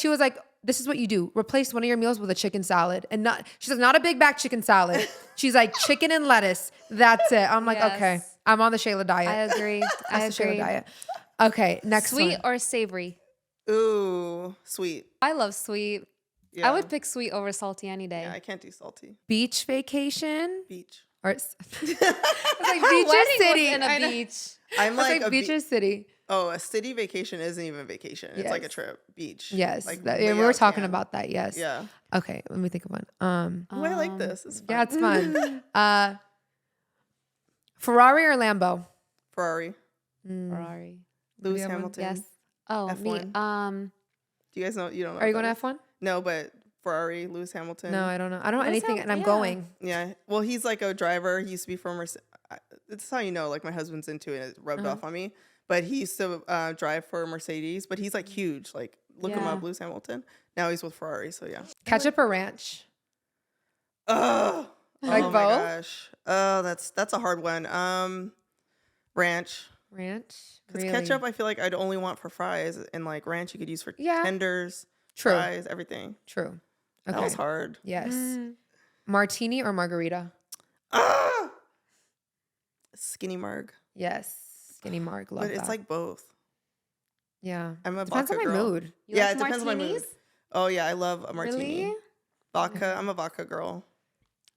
was like, this is what you do. Replace one of your meals with a chicken salad. And she says, not a big back chicken salad. She's like, chicken and lettuce. That's it. I'm like, okay, I'm on the Shayla diet. I agree. I agree. Shayla diet. Okay, next Sweet one. or savory? Ooh, sweet. I love sweet. Yeah. I would pick sweet over salty any day. Yeah, I can't do salty. Beach vacation? Beach. Or it's like beach or city? In a beach. I'm like a beach or city? Oh, a city vacation isn't even vacation. It's like a trip. Beach. Yes. Like we were talking about that. Yes. Yeah. Okay. Let me think of one. Oh, I like this. It's fun. Yeah, it's fun. Ferrari or Lambo? Ferrari. Ferrari. Lewis Hamilton. Yes. Oh, F1. me. Do you guys know? You don't know. Are you going to F1? No, but Ferrari, Lewis Hamilton. No, I don't know. I don't know anything, and I'm going. Yeah. Well, he's like a driver. He used to be from Mercedes. That's how you know, like, my husband's into it. It rubbed off on me. But he used to drive for Mercedes. But he's, like, huge. Like, look him up, Lewis Hamilton. Now he's with Ferrari, so yeah. Ketchup or ranch? Oh, like oh both? my gosh. Oh, that's a hard one. Ranch. Ranch? Because really? ketchup, I feel like I'd only want for fries. And, like, ranch you could use for tenders, fries, everything. True. Okay. That was hard. Yes. Martini or margarita? Skinny marg. Yes. Skinny marg. Love but it's that. like both. Yeah. I'm a depends vodka on my girl. mood. You Yeah, like it depends on my mood. martinis? Oh, yeah. I love a martini. Really? Vodka. I'm a vodka girl.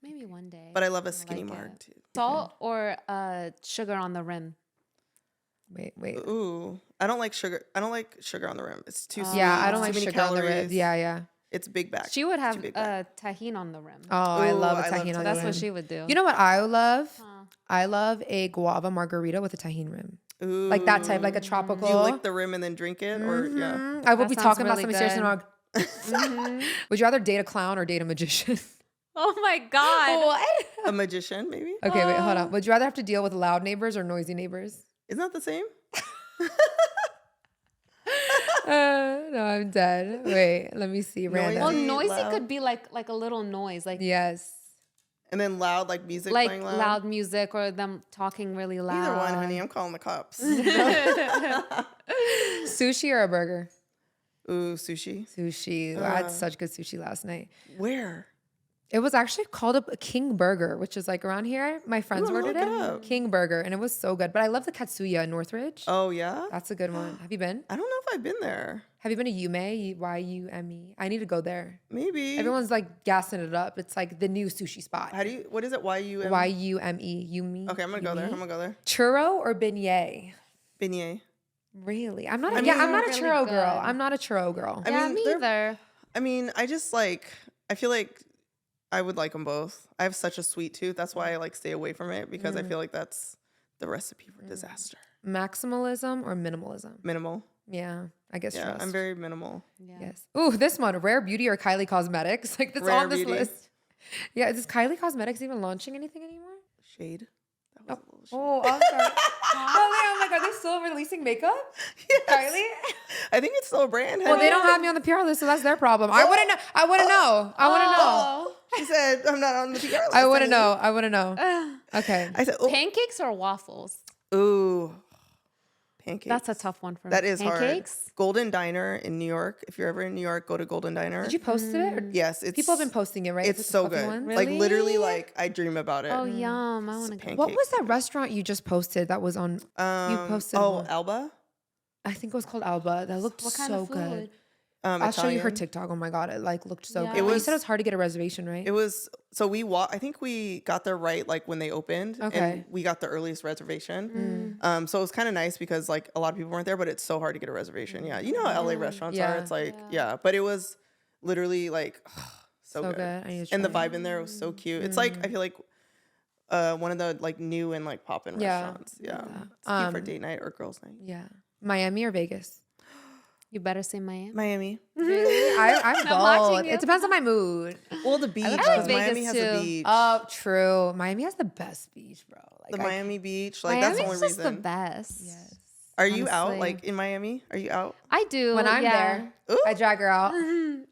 Maybe one day. But I love a skinny marg, too. Salt or sugar on the rim? Wait. Ooh. I don't like sugar. I don't like sugar on the rim. It's too sweet. Yeah, I don't It's like too many sugar on the calories. ribs. Yeah. It's big back. She would have Too big back. tahini on the rim. Oh, I love a I love tahini on the That's rim. what she would do. You know what I love? I love a guava margarita with a tahini rim. Ooh. Like that type, like a tropical. Do you lick the rim and then drink it? Or yeah. I will That be sounds talking about really something serious. And would you rather date a clown or date a magician? Oh my God. What? A magician, maybe? Okay, wait, hold on. Would you rather have to deal with loud neighbors or noisy neighbors? Isn't that the same? No, I'm dead. Wait, let me see. Random. Well, Noisy, noisy loud. could be like a little noise, like Yes. And then loud, like music like playing loud music or them talking really loud. Either one, honey. I'm calling the cops. Sushi or a burger? Ooh, sushi. Sushi. I had such good sushi last night. Where? It was actually called a King Burger, which is like around here. My friends ordered it. up. King Burger, and it was so good. But I love the Katsuya in Northridge. Oh, yeah? That's a good one. Have you been? I don't know if I've been there. Have you been to Yume? Y-U-M-E? I need to go there. Maybe. Everyone's like gassing it up. It's like the new sushi spot. What is it? Y-U-M? Y-U-M-E. Yume. Okay, I'm going to go there. I'm going to go there. Churro or beignet? Beignet. Really? I'm not a mean, I'm not a really churro good. girl. I'm not a churro girl. Yeah, me either. I mean, I feel like I would like them both. I have such a sweet tooth. That's why I like stay away from it because I feel like that's the recipe for disaster. Maximalism or minimalism? Minimal. Yeah, I guess trust. I'm very minimal. Yeah. Yes. Ooh, this one, Rare Beauty or Kylie Cosmetics? Like that's Rare on this Beauty. list. Yeah, is Kylie Cosmetics even launching anything anymore? Shade. That was a little shade. Oh, I'm sorry. I'm like, are they still releasing makeup? Yes. Kylie? I think it's still a brand. Well, they don't have me on the PR list, so that's their problem. I wouldn't know. I wouldn't know. I wouldn't know. She said, I'm not on the PR list. I wouldn't know. I wouldn't know. Okay. I said, oh. Pancakes or waffles? Ooh. Pancakes. That's a tough one for me. That is Pancakes? hard. Golden Diner in New York. If you're ever in New York, go to Golden Diner. Did you post it? Or Yes. It's, people have been posting it, right? It's With the so puffy good. ones? Like Really? literally, like I dream about it. Oh, yum. I want to go. Pancakes. What was that restaurant you just posted that was on? You posted Oh, one. Alba. I think it was called Alba. That looked so good. I'll show you her TikTok. Oh my God. It like looked so good. You said it was hard to get a reservation, right? It was. So I think we got there right like when they opened. Okay. And we got the earliest reservation. So it was kind of nice because like a lot of people weren't there, but it's so hard to get a reservation. Yeah. You know how LA restaurants are. It's like, but it was literally like so good. And the vibe in there was so cute. It's like, I feel like one of the like new and like poppin' restaurants. Yeah. It's cute for date night or girls' night. Yeah. Miami or Vegas? You better say Miami. Miami. Really? I'm bold. It depends on my mood. Well, the beach. Because Miami has a beach. Oh, true. Miami has the best beach, bro. Like the Miami beach. Like that's the only reason. Miami's just the best. Yes. Are you out like in Miami? Are you out? I do. When I'm there, I drag her out.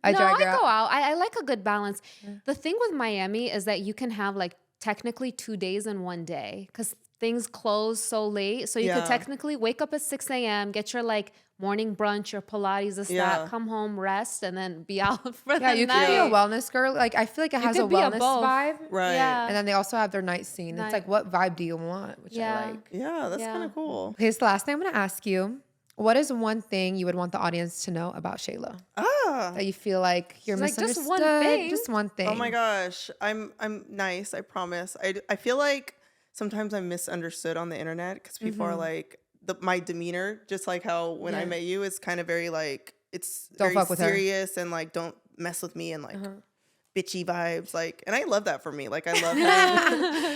I go out. I like a good balance. The thing with Miami is that you can have like technically 2 days in one day because things close so late. So you could technically wake up at 6 a.m., get your like morning brunch or Pilates, that, come home, rest, and then be out for the night. You can be a wellness girl. Like I feel like it has a wellness vibe. Right. Yeah. And then they also have their night scene. It's like, what vibe do you want? Which I like. Yeah, that's kind of cool. Okay, so the last thing I'm going to ask you, what is one thing you would want the audience to know about Shayla? That you feel like you're misunderstood? Just one thing. Just one thing. Oh my gosh. I'm nice, I promise. I feel like sometimes I'm misunderstood on the internet because people are like, my demeanor, just like how when I met you, is kind of very like, it's very serious and like, don't mess with me and like bitchy vibes. Like, and I love that for me. Like, I love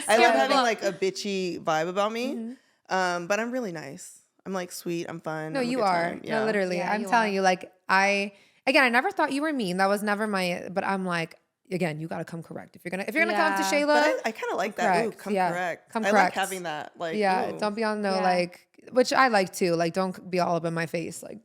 having like a bitchy vibe about me. But I'm really nice. I'm like sweet. I'm fun. No, you are. Yeah. No, literally. Yeah, I'm telling you, like, I never thought you were mean. That was never but I'm like, again, you got to come correct. If you're gonna come to Shayla. But I kind of like that. Ooh, come correct. I like having that. Like, don't be on like, which I like too. Like, don't be all up in my face, like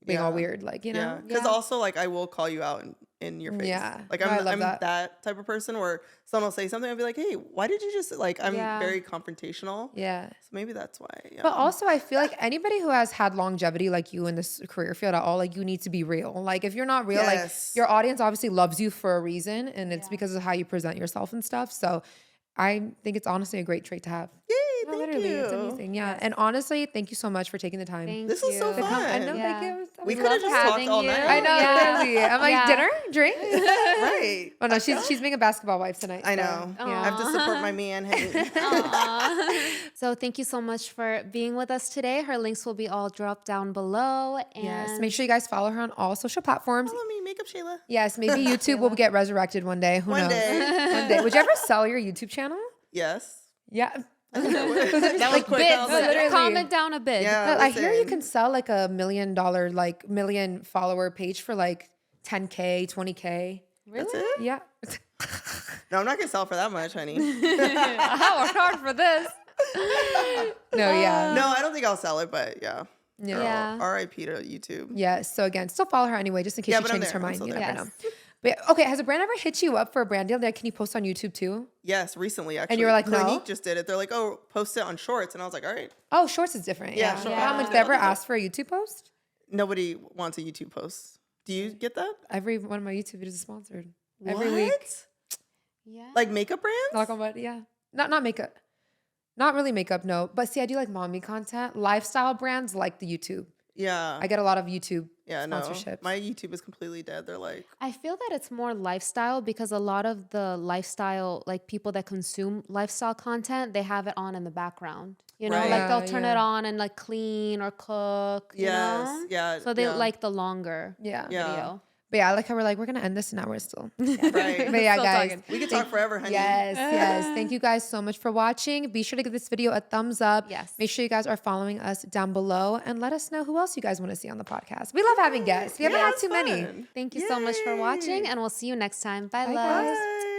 being all weird, like, you know. Because also, like, I will call you out in your face. Yeah, like I'm that type of person where someone will say something, I'll be like, hey, why did you just like? I'm very confrontational. Yeah, so maybe that's why. Yeah. But also, I feel like anybody who has had longevity like you in this career field at all, like, you need to be real. Like, if you're not real, like, your audience obviously loves you for a reason, and it's because of how you present yourself and stuff. So I think it's honestly a great trait to have. No, thank you. It's amazing. Yeah. And honestly, thank you so much for taking the time. This was so fun. I know. Thank you. We could have just talked all night. I know. Literally. I'm like, dinner, drink. Right. Oh no, she's being a basketball wife tonight. I know. So, I have to support my man. So thank you so much for being with us today. Her links will be all dropped down below. And yes. Make sure you guys follow her on all social platforms. Follow me, MakeupShayla. Yes. Maybe YouTube will get resurrected one day. Who knows? One day. Would you ever sell your YouTube channel? Yes. Yeah. That was quick. Bits. Comment down a bit. Yeah, I hear you can sell like $1 million, like million follower page for like 10K, 20K. Really? That's it? Yeah. No, I'm not gonna sell for that much, honey. I worked hard for this. No, I don't think I'll sell it, but yeah. RIP to YouTube. Yeah. So again, still follow her anyway, just in case she changes her mind. You never know. But okay, has a brand ever hit you up for a brand deal that can you post on YouTube too? Yes, recently actually. And you were like, Clinique just did it. They're like, oh, post it on Shorts, and I was like, all right. Oh, Shorts is different. Yeah. How much? Did they ever ask for a YouTube post? Nobody wants a YouTube post. Do you get that? Every one of my YouTube videos is sponsored. Every week. Yeah. Like makeup brands? Knock on wood. Yeah. Not makeup. Not really makeup. No. But see, I do like mommy content. Lifestyle brands like the YouTube. Yeah. I get a lot of YouTube sponsorships. No. My YouTube is completely dead. They're like... I feel that it's more lifestyle because a lot of the lifestyle, like people that consume lifestyle content, they have it on in the background. You know, like they'll turn it on and like clean or cook, you know? Yeah. So they like the longer video. But yeah, I like how we're going to end this and now we're still. Right. But yeah, guys. We can talk forever, honey. Yes. Thank you guys so much for watching. Be sure to give this video a thumbs up. Yes. Make sure you guys are following us down below and let us know who else you guys want to see on the podcast. We love having guests. We haven't had too many. Thank you so much for watching and we'll see you next time. Bye, loves. Bye.